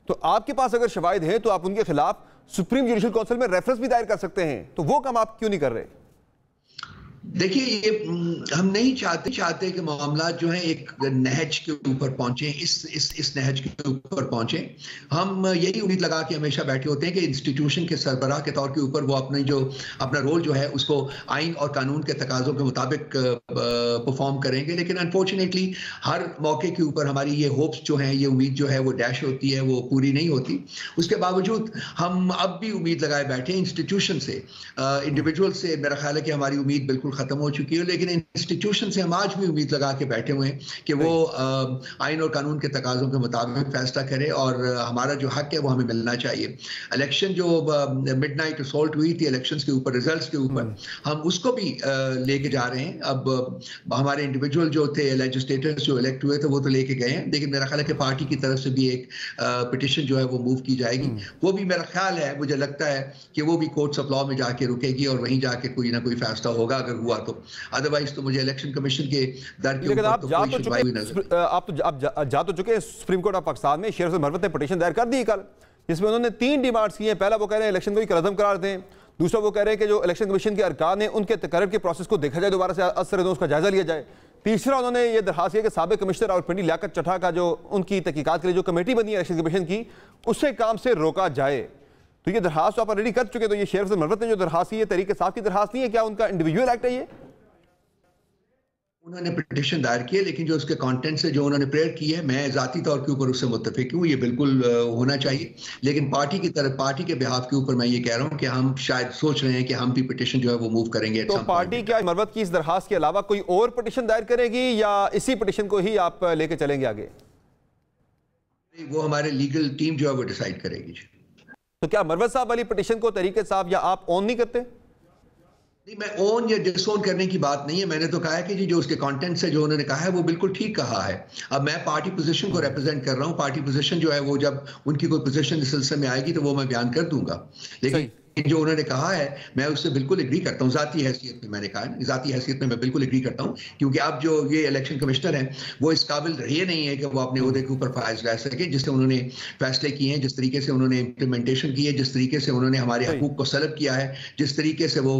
A: तो आपके पास अगर शवाहिद हैं तो आप उनके खिलाफ सुप्रीम जुडिशल काउंसिल में रेफरेंस भी दायर कर सकते हैं, तो वो काम आप क्यों नहीं कर रहे?
D: देखिए ये हम नहीं चाहते कि मामला जो है एक नहज के ऊपर पहुंचे, इस नहज के ऊपर पहुंचे। हम यही उम्मीद लगा के हमेशा बैठे होते हैं कि इंस्टीट्यूशन के सरबराह के तौर के ऊपर वो अपना रोल जो है उसको आइन और कानून के तकाज़ों के मुताबिक परफॉर्म करेंगे। लेकिन अनफॉर्चुनेटली हर मौके के ऊपर हमारी ये होप्स जो हैं, ये उम्मीद जो है वो डैश होती है, वो पूरी नहीं होती। उसके बावजूद हम अब भी उम्मीद लगाए बैठे इंस्टीट्यूशन से, इंडिविजुअल से। मेरा ख्याल है कि हमारी उम्मीद बिल्कुल बिल्कुल ख़त्म हो चुकी है, लेकिन इंस्टीट्यूशन से हम आज भी उम्मीद लगा के बैठे हुए हैं कि वो आइन और कानून के तकाज़ों के मुताबिक फैसला करे और हमारा जो हक है वो हमें मिलना चाहिए। इलेक्शन जो मिडनाइट असॉल्ट हुई थी इलेक्शंस के ऊपर, रिजल्ट्स के ऊपर, हम उसको भी लेके जा रहे हैं। अब हमारे इंडिविजुअल जो थे लेजिस्लेटर्स जो इलेक्ट हुए थे वो तो लेके गए हैं, लेकिन मेरा ख्याल है कि पार्टी की तरफ से भी एक पिटिशन जो है वो मूव की जाएगी। वो भी मेरा ख्याल है, मुझे लगता है कि वो भी कोर्ट्स ऑफ लॉ में जाके रुकेगी और वहीं जाके कोई ना कोई फैसला होगा अगर हुआ तो। अदरवाइज तो मुझे इलेक्शन कमीशन के दर के ऊपर तो कोई सुनवाई नहीं नजर।
A: आप जा तो चुके हैं सुप्रीम कोर्ट ऑफ पाकिस्तान में। शेर मरवत ने पिटीशन दायर कर दी कल, जिसमें उन्होंने 3 डिमांड्स की हैं। पहला वो कह रहे हैं इलेक्शन को ही कलअदम करार दें, दूसरा वो कह रहे हैं कि जो इलेक्शन कमीशन के अरकान हैं उनके तकर्रर के प्रोसेस को देखा जाए, दोबारा से असर उसका जायजा लिया जाए। तीसरा उन्होंने ये दरखास्त किया कि साबिक कमिश्नर रावलपिंडी लियाकत चट्टा का जो उनकी तहकीकात के लिए जो कमेटी बनी है इलेक्शन कमीशन की, उससे काम से रोका जाए। तो ये दरखास्त आप ऑलरेडी कर चुके, तो ये शेर मरवत ने जो दरखास्त की, ये तहरीक इंसाफ की दरखास्त नहीं है, क्या उनका इंडिविजुअल एक्ट है? ये
D: उन्होंने पिटीशन दायर की है, लेकिन जो उसके कंटेंट से जो उन्होंने प्रेयर की है, मैं ज़ाती तौर के ऊपर उससे मुत्तफिक हूँ, ये बिल्कुल होना चाहिए। लेकिन पार्टी की तरफ, पार्टी के बिहाफ के ऊपर मैं ये कह रहा हूँ कि हम शायद सोच रहे हैं कि हम भी पिटीशन जो है वो मूव करेंगे।
A: तो पार्टी क्या मरवत की इस दरखास्त के अलावा कोई और पिटीशन दायर करेगी या इसी पिटीशन को ही आप लेके चलेंगे आगे?
D: वो हमारे लीगल टीम जो है वो डिसाइड करेगी।
A: तो क्या मरवत साहब वाली पिटीशन को तरीके साहब या आप ऑन नहीं करते?
D: नहीं, मैं ओन या डिसओन करने की बात नहीं है। मैंने तो कहा है कि जी जो उसके कंटेंट से जो उन्होंने कहा है वो बिल्कुल ठीक कहा है। अब मैं पार्टी पोजीशन को रिप्रेजेंट कर रहा हूँ। पार्टी पोजीशन जो है वो जब उनकी कोई पोजीशन इस सिलसिले में आएगी तो वो मैं बयान कर दूंगा। लेकिन जो उन्होंने कहा है मैं उससे बिल्कुल एग्री करता हूँ। ज़ाती हैसियत में मैंने कहा, ज़ाती हैसियत में मैं बिल्कुल एग्री करता हूँ, क्योंकि अब जो ये इलेक्शन कमिश्नर हैं वो इस काबिल रहे नहीं है कि वो अपने ओहदे के ऊपर फायज रह सके। जिससे उन्होंने फैसले किए हैं, जिस तरीके से उन्होंने इम्प्लीमेंटेशन की है, जिस तरीके से उन्होंने हमारे हकूक़ को सलब किया है, जिस तरीके से वो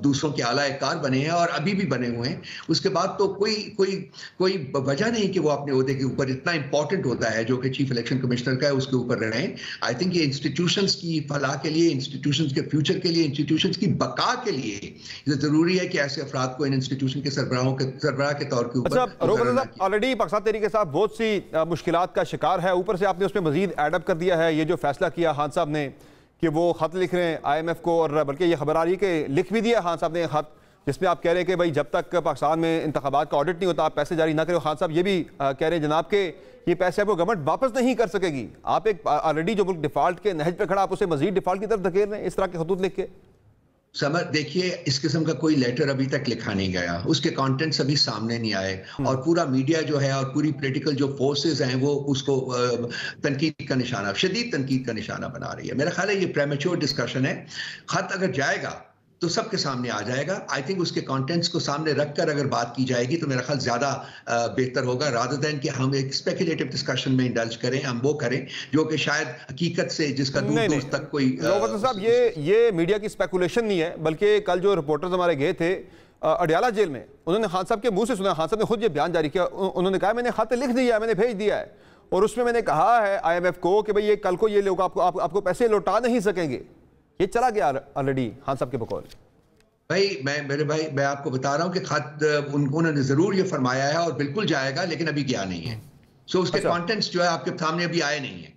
D: दूसरों के आला कार बने हैं और अभी भी बने हुए हैं, उसके बाद तो कोई वजह नहीं कि वो अपने ओहदे के ऊपर इतना इंपॉर्टेंट होता है जो कि चीफ इलेक्शन कमिश्नर का है उसके ऊपर रहें। आई थिंक ये इंस्टीट्यूशंस की फलाह के लिए, इंस्टीट्यूशंस के फ्यूचर के लिए, इंस्टीट्यूशंस की बका के लिए ये जरूरी है कि ऐसे अफराद को इन इंस्टीट्यूशन के सरबराह के तौर के ऊपर।
A: अच्छा, ऑलरेडी पाकिस्तान तहरीक के साथ बहुत सी मुश्किलात का शिकार है, ऊपर से आपने उसमें मजीद एडअप कर दिया है ये जो फैसला किया खान साहब ने कि वो खत लिख रहे हैं IMF को, और बल्कि ये खबर आ रही है कि लिख भी दिया खान साहब ने खत, जिसमें आप कह रहे हैं कि भाई जब तक पाकिस्तान में इंतखाबात का ऑडिट नहीं होता आप पैसे जारी ना करें। खान साहब ये भी कह रहे हैं जनाब के ये पैसे आपको गवर्नमेंट वापस नहीं कर सकेगी। आप एक ऑलरेडी जो मुल्क डिफॉल्ट के नहज पे खड़ा, आप उसे मजीद डिफॉल्ट की तरफ धकेल रहे हैं इस तरह के खतूत लिख के।
D: समझ देखिए, इस किस्म का कोई लेटर अभी तक लिखा नहीं गया, उसके कंटेंट्स अभी सामने नहीं आए, और पूरा मीडिया जो है और पूरी पॉलिटिकल जो फोर्सेस हैं वो उसको तनकीद का निशाना, शदीद तनकीद का निशाना बना रही है। मेरा ख्याल है ये प्रेमेच्योर डिस्कशन है। खत अगर जाएगा तो सबके सामने आ जाएगा। आई थिंक उसके कंटेंट्स को सामने रखकर अगर बात की जाएगी तो मेरा ख्याल ज्यादा बेहतर होगा, रादर देन कि हम एक स्पेकुलेटिव डिस्कशन में इंडल्ज करें, हम वो करें जो कि शायद हकीकत से जिसका दूर तक कोई।
A: साहब ये मीडिया की स्पेकुलेशन नहीं है, बल्कि कल जो रिपोर्टर्स हमारे गए थे अडियाला जेल में, उन्होंने खान साहब के मुंह से सुना। खान साहब ने खुद ये बयान जारी किया, उन्होंने कहा मैंने खत लिख दिया है, मैंने भेज दिया है, और उसमें मैंने कहा है IMF को कि भाई ये कल को ये लोग आपको पैसे लौटा नहीं सकेंगे। ये चला गया ऑलरेडी खान साहब के बकौल।
D: भाई मैं आपको बता रहा हूं कि खत उन्होंने जरूर ये फरमाया है और बिल्कुल जाएगा, लेकिन अभी गया नहीं है। सो उसके कंटेंट्स जो है आपके सामने अभी आए नहीं है।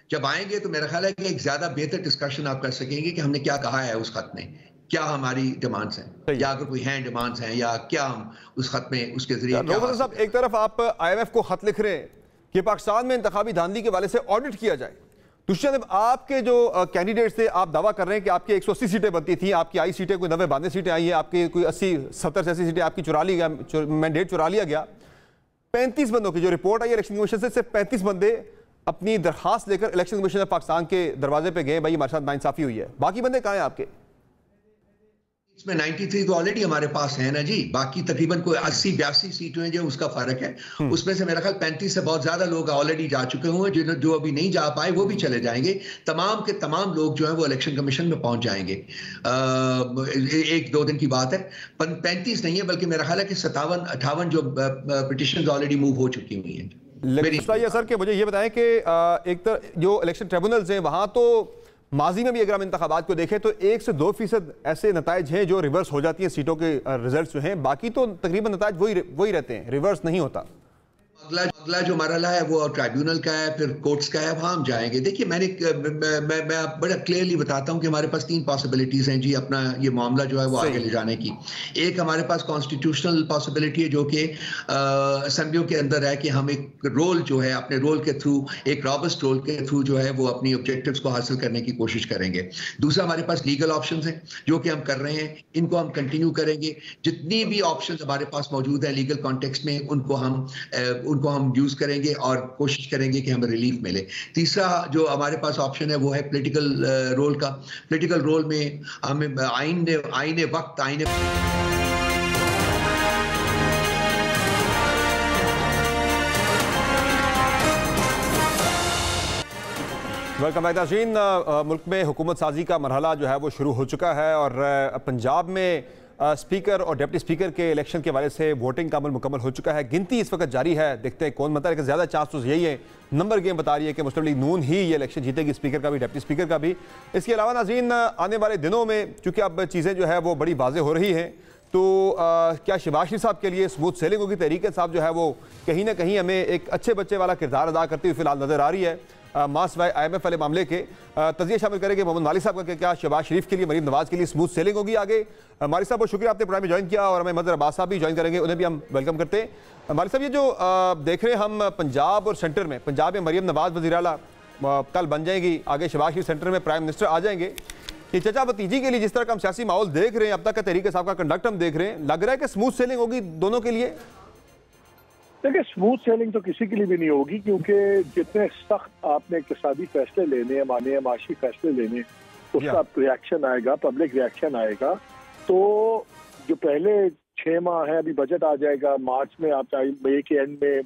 D: जब आएंगे तो मेरा ख्याल है कि एक ज्यादा बेहतर डिस्कशन आप कर सकेंगे कि हमने क्या कहा है उस खत में, क्या हमारी डिमांड्स हैं, या अगर कोई हैं डिमांड्स हैं, या क्या हम उस खत में उसके जरिए।
A: साहब, एक तरफ आप IMF को खत लिख रहे हैं कि पाकिस्तान में इंतखाबी धांधली के वाले से ऑडिट किया जाए, दूसरी तरफ आपके जो कैंडिडेट्स थे आप दावा कर रहे हैं कि आपकी 180 सीटें बनती थी, आपकी आई सीटें कोई 90-92 सीटें आई है, आपकी कोई 80-70 से 80 सीटें आपकी मैंडेट चुरा लिया गया। 35 बंदों की जो रिपोर्ट आई इलेक्शन कमीशन से, सिर्फ 35 बंदे अपनी दरखास्त लेकर इलेक्शन कमीशन ऑफ पाकिस्तान के दरवाजे पे गए, भाई हमारे साथ नाइंसाफी हुई है। बाकी बंदे कहाँ हैं आपके?
D: इसमें 93 तो ऑलरेडी हमारे पास है ना जी, बाकी तकरीबन कोई 80-82 सीटें हैं जो उसका फर्क है। उसमें से मेरा ख्याल 35 से बहुत ज्यादा लोग ऑलरेडी जा चुके हुए हैं, जो अभी नहीं जा पाए वो भी चले जाएंगे। तमाम के तमाम लोग जो है वो इलेक्शन कमीशन में पहुंच जाएंगे। 1-2 दिन की बात है, 35 नहीं है बल्कि मेरा ख्याल है कि 57-58 जो पिटिशन ऑलरेडी मूव हो चुकी हुई हैं।
A: लेकिन ये सर कि मुझे ये बताएं कि एक तरह जो इलेक्शन ट्रिब्यूनल्स हैं वहां तो माजी में भी अगर हम इंतखाबात को देखें तो 1 से 2% ऐसे नताइज हैं जो रिवर्स हो जाती हैं, सीटों के रिजल्ट जो हैं, बाकी तो तकरीबन नताइज वही रहते हैं, रिवर्स नहीं होता।
D: अगला जो मरहला है वो ट्राइब्यूनल का है, फिर कोर्ट्स का है, वहां हम जाएंगे। देखिए मैं बड़ा क्लियरली बताता हूं कि हमारे पास 3 पॉसिबिलिटीज हैं जी अपना ये मामला जो है वो आगे ले जाने की। एक हमारे पास कॉन्स्टिट्यूशनल पॉसिबिलिटी है जो कि असेंबलियों के अंदर है कि हम एक रोल जो है अपने रोल के थ्रू, एक रॉबस्ट रोल के थ्रू जो है वो अपनी ऑब्जेक्टिव्स को हासिल करने की कोशिश करेंगे। दूसरा हमारे पास लीगल ऑप्शंस हैं जो कि हम कर रहे हैं, इनको हम कंटिन्यू करेंगे। जितनी भी ऑप्शंस हमारे पास मौजूद हैं लीगल कॉन्टेक्स्ट में उनको हम यूज करेंगे और कोशिश करेंगे कि हमें रिलीफ मिले। तीसरा जो हमारे पास ऑप्शन है वो है पॉलिटिकल रोल का। पॉलिटिकल रोल में हमें आईने वक्त
A: वेलकम बैक नाज़रीन। मुल्क में हुकूमत साजी का मरहला जो है वो शुरू हो चुका है और पंजाब में स्पीकर और डिप्टी स्पीकर के इलेक्शन के हवाले से वोटिंग का अमल मुकम्मल हो चुका है। गिनती इस वक्त जारी है, देखते हैं कौन बनता है, लेकिन ज़्यादा चांस तो यही है, नंबर गेम बता रही है कि मुस्लिम लीग नून ही ये इलेक्शन जीतेगी, स्पीकर का भी डिप्टी स्पीकर का भी। इसके अलावा नाज़रीन आने वाले दिनों में चूँकि अब चीज़ें जो है वो बड़ी वाज़ेह हो रही हैं, तो क्या शहबाज शरीफ साहब के लिए स्मूथ सेलिंग होगी? तहरीक साहब जो है वो कहीं ना कहीं हमें एक अच्छे बच्चे वाला किरदार अदा करती हुई फिलहाल नज़र आ रही है। मास वाई IMF वाले मामले के तजिया शामिल करेंगे मोहम्मद मालिक साहब का कि क्या शहबाज शरीफ के लिए, मरीम नवाज के लिए स्मूथ सेलिंग होगी आगे? मालिक साहब बहुत शुक्रिया, आपने प्रोग्राम में ज्वाइन किया और हमें मदर अब्बास साहब भी ज्वाइन करेंगे, उन्हें भी हम वेलकम करते हैं। मालिक साहब ये जो देख रहे हैं हम पंजाब और सेंटर में, पंजाब में मरीम नवाज वज़ीर आला कल बन जाएंगी, आगे शहबाज शरीफ सेंटर में प्राइम मिनिस्टर आ जाएंगे। कि चचा भतीजी के लिए जिस तरह का हम सियासी माहौल देख रहे हैं, अब तक का तहरीक साहब का कंडक्ट हम देख रहे हैं, लग रहा है कि स्मूथ सेलिंग होगी दोनों के लिए?
E: देखिए स्मूथ सेलिंग तो किसी के लिए भी नहीं होगी, क्योंकि जितने सख्त आपने इक़्तिसादी फैसले लेने हैं, मानिए माशी फैसले लेने, उसका रिएक्शन आएगा, पब्लिक रिएक्शन आएगा। तो जो पहले 6 माह है, अभी बजट आ जाएगा मार्च में, आप मई के एंड में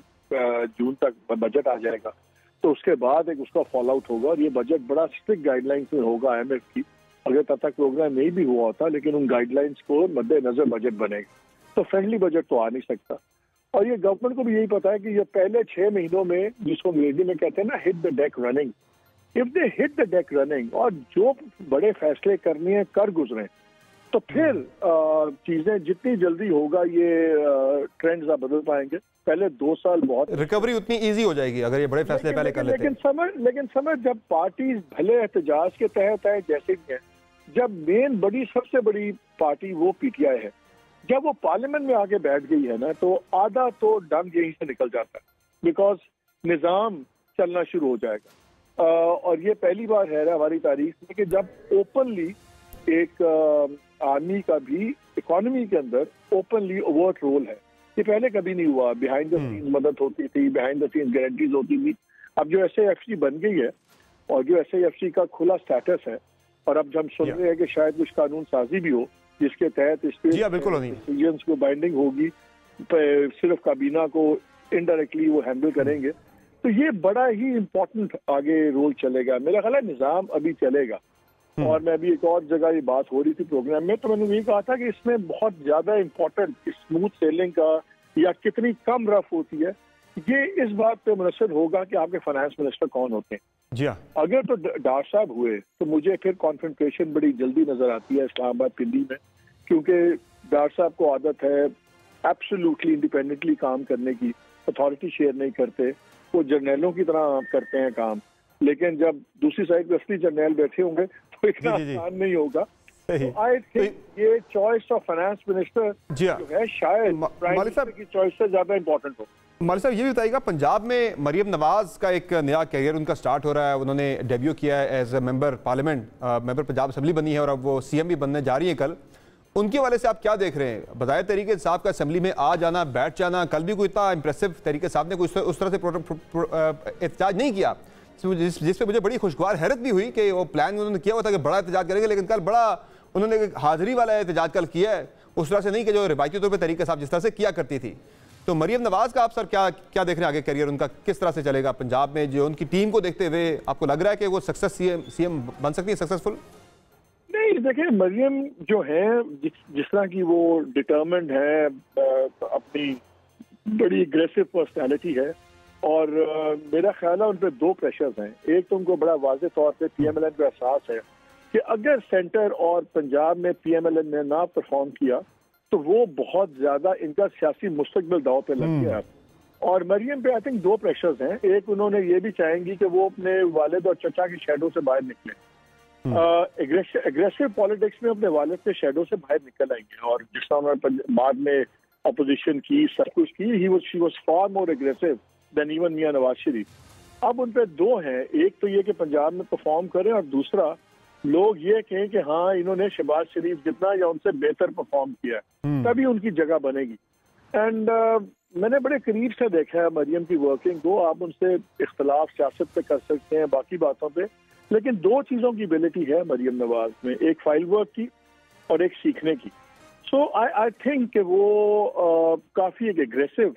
E: जून तक बजट आ जाएगा, तो उसके बाद एक उसका फॉल आउट होगा और ये बजट बड़ा स्ट्रिक्ट गाइडलाइंस में होगा IMF की। अगर तब तक प्रोग्राम नहीं भी हुआ होता, लेकिन उन गाइडलाइंस को मद्देनजर बजट बनेगा, तो फ्रेंडली बजट तो आ नहीं सकता। और ये गवर्नमेंट को भी यही पता है कि ये पहले 6 महीनों में, जिसको अंग्रेजी में कहते हैं ना hit the deck running, if they hit the deck running और जो बड़े फैसले करने हैं कर गुजरे, तो फिर चीजें जितनी जल्दी होगा ये ट्रेंड्स आप बदल पाएंगे। पहले 2 साल बहुत
A: रिकवरी उतनी इजी हो जाएगी अगर ये बड़े फैसले पहले कर लेते हैं।
E: लेकिन समझ जब पार्टी भले एहतजाज के तहत है जैसे भी है, जब मेन बड़ी सबसे बड़ी पार्टी वो PTI है, जब वो पार्लियामेंट में आके बैठ गई है ना, तो आधा तो डंग यहीं से निकल जाता है, बिकॉज निज़ाम चलना शुरू हो जाएगा। और ये पहली बार है हमारी तारीख में कि जब ओपनली एक आर्मी का भी इकोनॉमी के अंदर ओपनली ओवर्ट रोल है। ये पहले कभी नहीं हुआ। बिहाइंड द सीन्स मदद होती थी, बिहाइंड द सीन्स गारंटीज होती थी। अब जो SAFC बन गई है और जो SAFC का खुला स्टेटस है, और अब हम सुन रहे हैं कि शायद कुछ कानून साजी भी हो जिसके तहत डिसीजंस को बाइंडिंग होगी, सिर्फ काबीना को इनडायरेक्टली वो हैंडल करेंगे, तो ये बड़ा ही इम्पोर्टेंट आगे रोल चलेगा। मेरा ख्याल है निज़ाम अभी चलेगा। और मैं अभी एक और जगह ये बात हो रही थी प्रोग्राम में, तो मैंने ये कहा था कि इसमें बहुत ज्यादा इम्पोर्टेंट स्मूथ सेलिंग का या कितनी कम रफ होती है, ये इस बात पे मुनसर होगा कि आपके फाइनेंस मिनिस्टर कौन होते हैं।
A: जी हाँ।
E: अगर तो डार साहब हुए तो मुझे फिर कॉन्फ्रंटेशन बड़ी जल्दी नजर आती है इस्लामाबाद पिंडी में, क्योंकि डार साहब को आदत है एब्सोल्युटली इंडिपेंडेंटली काम करने की, अथॉरिटी शेयर नहीं करते, वो जर्नैलों की तरह करते हैं काम। लेकिन जब दूसरी साइड पे असली जर्नैल बैठे होंगे तो इतना आसान नहीं होगा। तो आई थिंक ये चॉइस ऑफ फाइनेंस मिनिस्टर जो है शायद प्राइम मिनिस्टर की चॉइस से ज्यादा इंपॉर्टेंट हो।
A: मालिक साहब ये भी बताइएगा, पंजाब में मरीम नवाज का एक नया कैरियर उनका स्टार्ट हो रहा है, उन्होंने डेब्यू किया है as a member parliament, member Punjab assembly बनी है और अब वो CM भी बनने जा रही है कल। उनके वाले से आप क्या देख रहे हैं? बताए तरीके साहब का असेंबली में आ जाना, बैठ जाना, कल भी कोई इतना इंप्रेसिव तरीके साहब ने कोई उस तरह से एहतजाज नहीं किया, जिस पे मुझे बड़ी खुशगवार हैरत भी हुई कि वो प्लान उन्होंने किया हुआ था कि बड़ा एहतजाज करेंगे, लेकिन कल बड़ा उन्होंने हाजिरी वाला एहतजाज कल किया है, उस तरह से नहीं कि जो रिवायती तौर पर तरीके साहब जिस तरह से किया करती थी। तो मरीम नवाज का आप सर क्या देख रहे हैं आगे करियर उनका किस तरह से चलेगा पंजाब में? जो उनकी टीम को देखते हुए आपको लग रहा है कि वो सीएम बन सकती है सक्सेसफुल?
E: नहीं, देखिए मरियम जो है जिस तरह की वो डिटर्मिन्ड है, अपनी बड़ी एग्रेसिव पर्सनैलिटी है, और मेरा ख्याल है उन पर 2 प्रेशर्स हैं। एक तो उनको बड़ा वाज़ेह तौर पे PMLN को एहसास है कि अगर सेंटर और पंजाब में PMLN ने ना परफॉर्म किया तो वो बहुत ज्यादा इनका सियासी मुस्तकबिल दाव पे लग गया। और मरियम पे आई थिंक दो प्रेशर्स हैं। एक, उन्होंने ये भी चाहेंगी कि वो अपने वालिद और चचा की शेडो से बाहर निकले। एग्रेसिव पॉलिटिक्स में अपने वालिद के शेडो से बाहर निकल आएंगे, और जिस तरह उन्होंने बाद में अपोजिशन की, सब कुछ की, she was far more aggressive than even Mian Nawaz Sharif. अब उन पे दो हैं, एक तो ये कि पंजाब में परफॉर्म करें, और दूसरा लोग ये कहें कि हाँ इन्होंने शहबाज शरीफ जितना या उनसे बेहतर परफॉर्म किया, तभी उनकी जगह बनेगी। एंड मैंने बड़े करीब से देखा है मरियम की वर्किंग को। आप उनसे इख्तलाफ सियासत पे कर सकते हैं, बाकी बातों पे, लेकिन दो चीज़ों की एबिलिटी है मरियम नवाज में, एक फाइल वर्क की और एक सीखने की। सो आई थिंक कि वो काफ़ी एक एग्रेसिव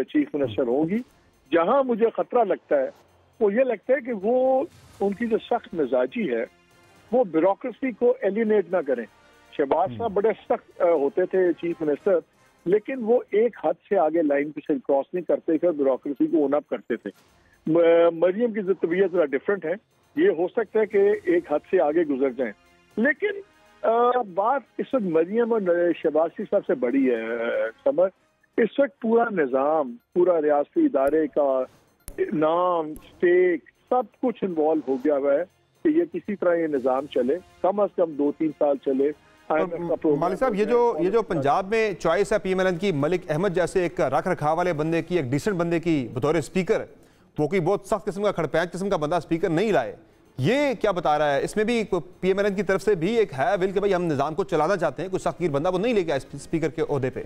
E: चीफ मिनिस्टर होगी। जहां मुझे खतरा लगता है वो ये लगता है कि वो उनकी जो सख्त मिजाजी है वो ब्यूरोक्रेसी को एलिनेट ना करें। शहबाज साहब बड़े सख्त होते थे चीफ मिनिस्टर, लेकिन वो एक हद से आगे लाइन पे क्रॉस नहीं करते थे, ब्यूरोक्रेसी को ओन अप करते थे। मरियम की तबीयत जरा डिफरेंट है, ये हो सकता है कि एक हद से आगे गुजर जाएं, लेकिन बात इस वक्त मरियम और शहबाज साहब से बड़ी है। समझ, इस वक्त पूरा निज़ाम, पूरा रियासती इदारे का नाम, स्टेक, सब कुछ इन्वॉल्व हो गया हुआ है कि ये किसी तरह ये निज़ाम चले, कम से कम 2-3 साल चले।
A: मालिक साहब, ये जो पंजाब में चॉइस है पीएमएलएन की, मलिक अहमद जैसे एक रख रखाव वाले बंदे की, एक डिसेंट बंदे की बतौर स्पीकर, वो कोई बहुत सख्त किस्म का खड़पैंच किस्म का बंदा स्पीकर नहीं लाए, ये क्या बता रहा है? इसमें भी पीएमएलएन की तरफ से भी एक है विल कि भाई हम निज़ाम को चलाना चाहते हैं, कुछ सख्तगीर बंदा वो नहीं लेके आए स्पीकर के ओहदे पे।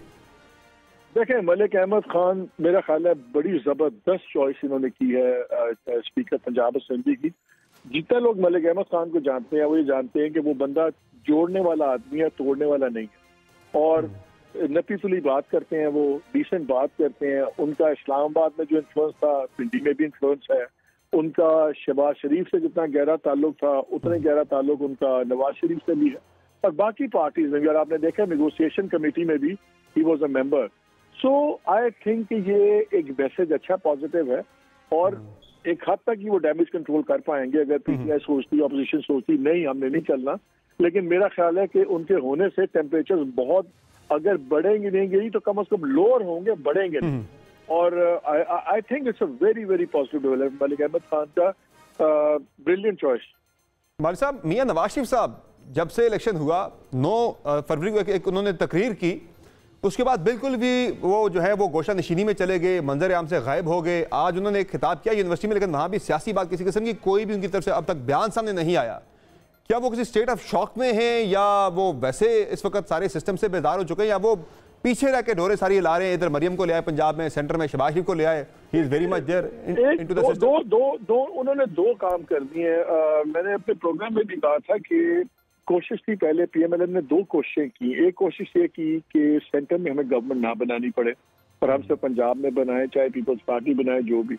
E: देखें, मलिक अहमद खान मेरा ख्याल है बड़ी जबरदस्त चॉइस इन्होंने की है स्पीकर पंजाब असेंबली की। जितने लोग मलिक अहमद खान को जानते हैं वो ये जानते हैं कि वो बंदा जोड़ने वाला आदमी है, तोड़ने वाला नहीं है। और नपी तुली बात करते हैं, वो डिसेंट बात करते हैं। उनका इस्लामाबाद में जो इन्फ्लुएंस था, पिंडी में भी इन्फ्लुएंस है। उनका शहबाज शरीफ से जितना गहरा ताल्लुक था, उतने गहरा ताल्लुक उनका नवाज शरीफ से भी है। और बाकी पार्टीज में, अगर आपने देखा नेगोशिएशन कमेटी में भी he was a member. So I think ये एक मैसेज अच्छा पॉजिटिव है, और एक हद तक ही वो डैमेज कंट्रोल कर पाएंगे। अगर पीटीआई सोचती, अपोजिशन सोचती नहीं हमने नहीं चलना, लेकिन मेरा ख्याल है कि उनके होने से टेम्परेचर बहुत, अगर बढ़ेंगे नहीं गई तो कम से कम लोअर होंगे, बढ़ेंगे नहीं। और I think it's a very very positive development. Malik Ahmad Khan का ब्रिलियंट चॉइस।
A: मालिक साहब, मियां नवाज शरीफ साहब जब से इलेक्शन हुआ 9 फरवरी को एक उन्होंने तकरीर की, उसके बाद बिल्कुल भी वो जो है वो गोशा नशीनी में चले गए, मंजर आम से गायब हो गए। आज उन्होंने एक खिताब किया यूनिवर्सिटी में, लेकिन वहाँ भी सियासी बात किसी किस्म की कोई भी उनकी तरफ से अब तक बयान सामने नहीं आया। क्या वो किसी स्टेट ऑफ शॉक में हैं, या वो वैसे इस वक्त सारे सिस्टम से बेजार हो चुके हैं, या वो पीछे रह के डोरे सारी ला रहे हैं? इधर मरियम को ले आए पंजाब में, सेंटर में शहबाज शरीफ को ले आए, he is very much there into the system.
E: उन्होंने दो काम कर दिए। मैंने अपने प्रोग्राम में भी कहा था कि कोशिश थी, पहले पीएमएलएन ने 2 कोशिशें की। एक कोशिश ये की कि सेंटर में हमें गवर्नमेंट ना बनानी पड़े, और हम सब पंजाब में बनाए, चाहे पीपल्स पार्टी बनाए, जो भी।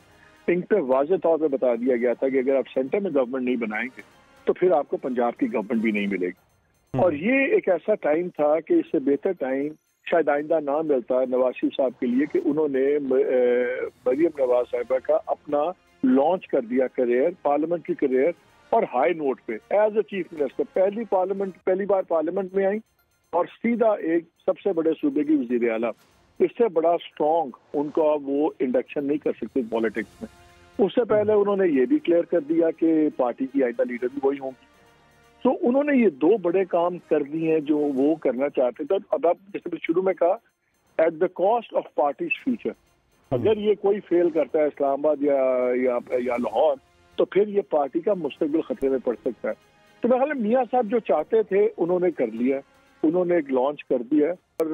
E: इन पे वाज़ेह तौर पे बता दिया गया था कि अगर आप सेंटर में गवर्नमेंट नहीं बनाएंगे तो फिर आपको पंजाब की गवर्नमेंट भी नहीं मिलेगी। और ये एक ऐसा टाइम था कि इससे बेहतर टाइम शायद आइंदा ना मिलता नवाज शरीफ साहब के लिए कि उन्होंने मरियम नवाज साहिबा का अपना लॉन्च कर दिया करियर, पार्लियामेंट्री करियर, और हाई नोट पे एज ए चीफ मिनिस्टर पहली बार पार्लियामेंट में आई, और सीधा एक सबसे बड़े सूबे की वजीर आला। इससे बड़ा स्ट्रॉन्ग उनका वो इंडक्शन नहीं कर सकते पॉलिटिक्स में। उससे पहले उन्होंने ये भी क्लियर कर दिया कि पार्टी की आइंदा लीडर भी वही होंगी। तो उन्होंने ये 2 बड़े काम कर दिए हैं जो वो करना चाहते थे। अब आप जैसे शुरू में कहा, at the cost of parties future. अगर ये कोई फेल करता है इस्लामाबाद या लाहौर, तो फिर ये पार्टी का मुस्तकबिल खतरे में पड़ सकता है। तो मेरे ख्याल में मियां साहब जो चाहते थे उन्होंने कर लिया, उन्होंने एक लॉन्च कर दिया। और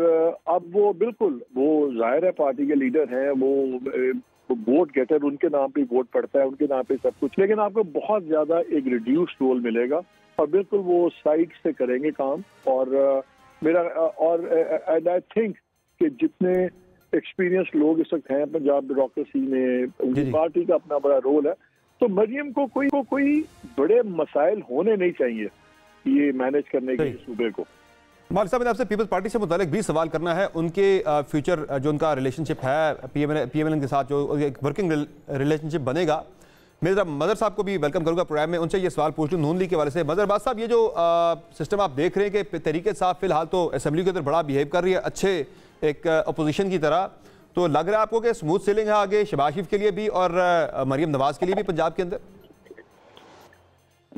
E: अब वो बिल्कुल, वो जाहिर है पार्टी के लीडर हैं, वो वोट गेटर, उनके नाम पे वोट पड़ता है, उनके नाम पे सब कुछ, लेकिन आपको बहुत ज्यादा एक रिड्यूस्ड रोल मिलेगा, और बिल्कुल वो साइड से करेंगे काम। और मेरा और आई थिंक कि जितने एक्सपीरियंस लोग इस वक्त हैं पंजाब ब्यूरोक्रेसी में, उनकी पार्टी का अपना बड़ा रोल है। तो मरियम को कोई बड़े मसाइल होने नहीं चाहिए ये मैनेज करने के सूबे को।
A: मालिक साहब, मैंने आपसे पीपल्स पार्टी से मुतालिक भी सवाल करना है। उनके फ्यूचर जो उनका रिलेशनशिप है पीएमएलएन के साथ, जो एक वर्किंग रिलेशनशिप बनेगा, मैं जरा मदर साहब को भी वेलकम करूंगा प्रोग्राम में, उनसे ये सवाल पूछ लूँ नून लीग के वाले से। मदर साहब, ये जो सिस्टम आप देख रहे हैं कि तहरीक साहब फिलहाल तो असेंबली के अंदर बड़ा बिहेव कर रही है, अच्छे एक अपोजिशन की तरह, तो लग रहा है आपको कि स्मूथ सेलिंग है आगे शहबाज शरीफ के लिए भी और मरियम नवाज के लिए भी पंजाब के अंदर?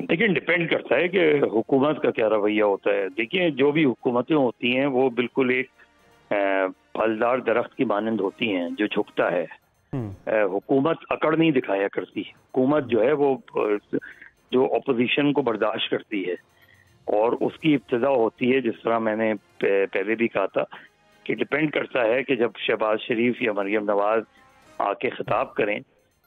F: देखिए, डिपेंड करता है कि हुकूमत का क्या रवैया होता है। देखिए, जो भी हुकूमतें होती हैं वो बिल्कुल एक फलदार दरख्त की मानंद होती हैं जो झुकता है। हुकूमत अकड़ नहीं दिखाया करती। हुकूमत जो है वो जो अपोजिशन को बर्दाश्त करती है और उसकी इब्तिदा होती है, जिस तरह मैंने पहले भी कहा था कि डिपेंड करता है कि जब शहबाज शरीफ या मरियम नवाज आके खिताब करें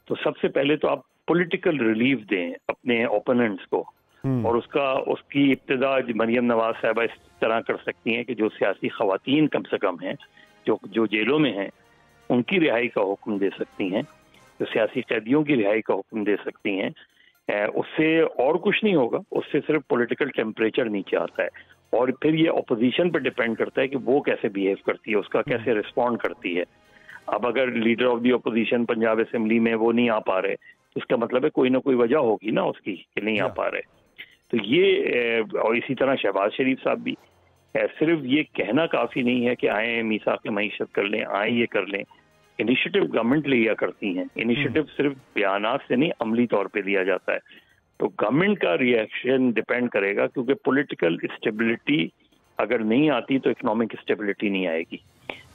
F: तो सबसे पहले तो आप पॉलिटिकल रिलीफ दें अपने ओपोनेंट्स को, और उसकी इब्तिदा मरियम नवाज साहबा इस तरह कर सकती हैं कि जो सियासी खवातीन कम से कम हैं जो जेलों में हैं उनकी रिहाई का हुक्म दे सकती हैं, जो सियासी कैदियों की रिहाई का हुक्म दे सकती हैं। उससे और कुछ नहीं होगा, उससे सिर्फ पॉलिटिकल टेम्परेचर नीचे आता है। और फिर ये अपोजिशन पर डिपेंड करता है कि वो कैसे बिहेव करती है, उसका कैसे रिस्पॉन्ड करती है। अब अगर leader of the opposition Punjab assembly में वो नहीं आ पा रहे तो इसका मतलब है कोई ना कोई वजह होगी ना उसकी कि नहीं आ पा रहे। तो ये और इसी तरह शहबाज शरीफ साहब भी, सिर्फ ये कहना काफ़ी नहीं है कि आए मीसाक मईशत कर लें, आए ये कर लें। इनिशिएटिव गवर्नमेंट लिया करती हैं। इनिशिएटिव सिर्फ बयानात से नहीं, अमली तौर पे लिया जाता है। तो गवर्नमेंट का रिएक्शन डिपेंड करेगा, क्योंकि पॉलिटिकल स्टेबिलिटी अगर नहीं आती तो इकोनॉमिक स्टेबिलिटी नहीं आएगी।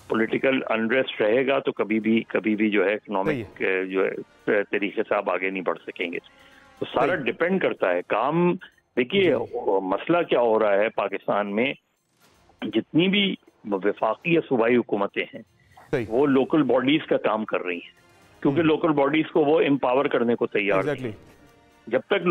F: पॉलिटिकल अनरेस्ट रहेगा तो कभी भी जो है इकोनॉमिक जो है तरीके से आप आगे नहीं बढ़ सकेंगे। तो सारा डिपेंड करता है काम। देखिए, मसला क्या हो रहा है पाकिस्तान में, जितनी भी वफाकी या सूबाई हुकूमतें हैं वो लोकल बॉडीज का काम कर रही हैं, क्योंकि लोकल बॉडीज को वो एम्पावर करने को तैयार हैं। जब तक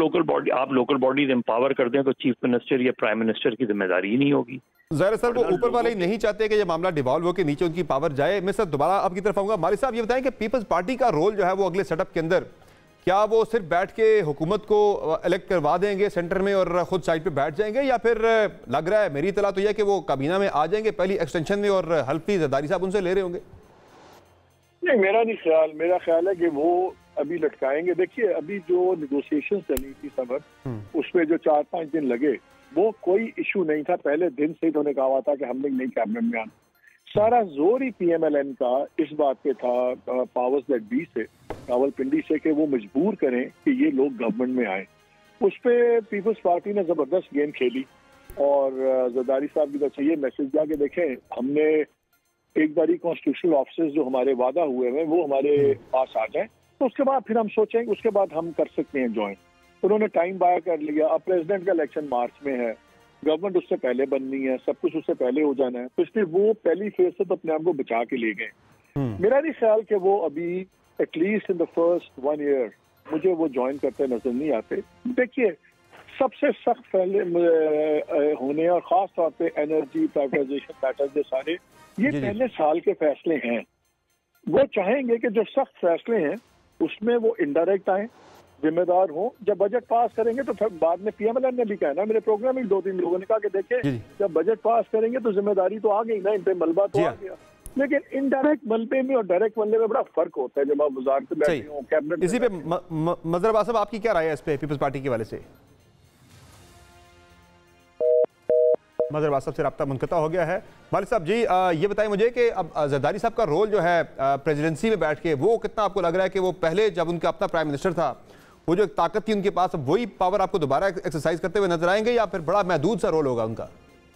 F: आप लोकल बॉडीज एम्पावर कर दें तो चीफ मिनिस्टर या प्राइम मिनिस्टर की जिम्मेदारी ही नहीं होगी।
A: ज़ाहिर सर वो ऊपर वाले नहीं चाहते कि ये मामला डिवॉल्व हो के नीचे उनकी पावर जाए। मैं सर दोबारा आपकी तरफ आऊंगा। मालिक साहब ये बताएं कि पीपल्स पार्टी का रोल जो है वो अगले सेटअप के अंदर, क्या वो सिर्फ बैठ के हुकूमत को इलेक्ट करवा देंगे सेंटर में और खुद साइड पे बैठ जाएंगे, या फिर लग रहा है, मेरी इतला तो यह कि वो काबीना में आ जाएंगे पहली एक्सटेंशन में और हल्फी जरदारी साहब उनसे ले रहे होंगे?
E: नहीं, मेरा नहीं ख्याल। मेरा ख्याल है कि वो अभी लटकाएंगे। देखिए, अभी जो निगोशिएशन चली थी समर, उसमें जो 4-5 दिन लगे वो कोई इशू नहीं था। पहले दिन से ही उन्होंने कहा था कि हमने नई कैबिनेट में आना। सारा जोर ही PMLN का इस बात पे था, पावर्स दैट बी से, रावलपिंडी से, कि वो मजबूर करें कि ये लोग गवर्नमेंट में आए। उस पर पीपल्स पार्टी ने जबरदस्त गेम खेली और जरदारी साहब की तरफ से ये मैसेज दिया कि देखें, हमने एक बारी कॉन्स्टिट्यूशनल ऑफिसर्स जो हमारे वादा हुए हैं वो हमारे पास आ जाए, तो उसके बाद फिर हम सोचेंगे, उसके बाद हम कर सकते हैं ज्वाइन। उन्होंने टाइम बाय कर लिया। अब प्रेसिडेंट का इलेक्शन मार्च में है, गवर्नमेंट उससे पहले बननी है, सब कुछ उससे पहले हो जाना है, तो इसलिए वो पहली फेज से तो अपने आप को बचा के ले गए। मेरा नहीं ख्याल कि वो अभी at least in the first 1 year मुझे वो ज्वाइन करते नजर नहीं आते। देखिए, सबसे सख्त फैले होने और खास तौर पे एनर्जी प्राइवेटाइजेशन मैटर जो सारे ये पहले साल के फैसले हैं। वो चाहेंगे कि जो सख्त फैसले हैं उसमें वो इनडायरेक्ट आए, जिम्मेदार हो। जब बजट पास करेंगे तो फिर बाद में PMLN ने भी कहा ना, मेरे प्रोग्राम में 2-3 लोगों ने कहा कि देखें, जब बजट पास करेंगे तो जिम्मेदारी तो आ गई ना, इन पे मलबा तो आ गया। लेकिन इनडायरेक्ट मलबे में और डायरेक्ट मलबे में बड़ा फर्क होता है। जब आप वजारत में बैठे हो, कैबिनेट।
A: इसी पे मजहर अब्बास साहब आपकी क्या राय है इस पे पीपल्स पार्टी के वाले से? मजहर अब्बास साहब से राब्ता मुनक़ता हो गया है। मालिक साहब जी, ये बताएं मुझे कि अब जरदारी साहब का रोल जो है प्रेसिडेंसी में बैठ के, वो कितना आपको लग रहा है कि वो पहले जब उनका अपना प्राइम मिनिस्टर था वो जो एक ताकत थी उनके पास, अब वही पावर आपको दोबारा एक्सरसाइज करते हुए नजर आएंगे, या फिर बड़ा महदूद सा रोल होगा उनका?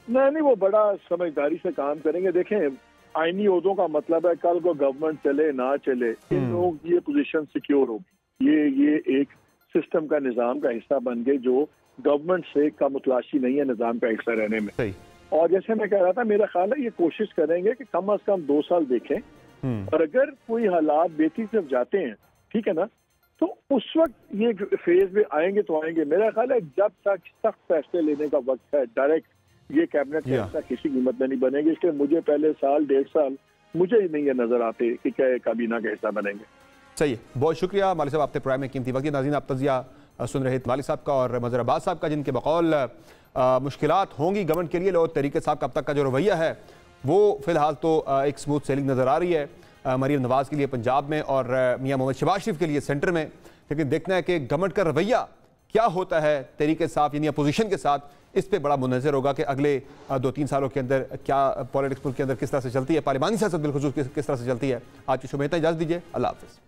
E: नहीं, वो बड़ा समझदारी से काम करेंगे। देखें, आईनी ओहदों का मतलब है कल को गवर्नमेंट चले ना चले, इन लोगों की ये पोजीशन सिक्योर होगी। ये एक सिस्टम का, निजाम का हिस्सा बन गए जो गवर्नमेंट से का मुतलाशी नहीं है निजाम का हिस्सा रहने में। और जैसे मैं कह रहा था, मेरा ख्याल है ये कोशिश करेंगे कि कम अज कम 2 साल देखें, और अगर कोई हालात बेहतरी तरफ जाते हैं, ठीक है ना, तो उस वक्त ये फेज में आएंगे तो आएंगे। मेरा ख्याल है जब तक सख्त फैसले लेने का वक्त है, डायरेक्ट ये कैबिनेट का हिस्सा किसी कीमत में नहीं बनेगी। इसलिए मुझे पहले साल 1.5 साल मुझे ही नहीं नजर आते कि क्या काबीना का हिस्सा बनेंगे।
A: सही है, बहुत शुक्रिया मालिक साहब, आपने प्रोग्राम में कीमती वक्त। नाज़रीन, आप तज़िया सुन रहे थे मालिक साहब का और मजहर अब्बास साहब का, जिनके बकौल मुश्किलात होंगी गवर्नमेंट के लिए, और तरीके साहब का अब तक का जो रवैया है वो फिलहाल तो एक स्मूथ सेलिंग नज़र आ रही है मरीम नवाज़ के लिए पंजाब में और मियां मोहम्मद शहबाज शरीफ के लिए सेंटर में। लेकिन देखना है कि गवर्नमेंट का रवैया क्या होता है तरीके साहब यानी अपोजिशन के साथ इस पर बड़ा मुनज़र होगा कि अगले 2-3 सालों के अंदर क्या पॉलिटिक्स मुल्क के अंदर किस तरह से चलती है, पार्लिमानी सियासत बिलखुसूस किस तरह से चलती है। आज की शुभ में इतना इजाज़त दीजिए, अल्लाह हाफ़िज़।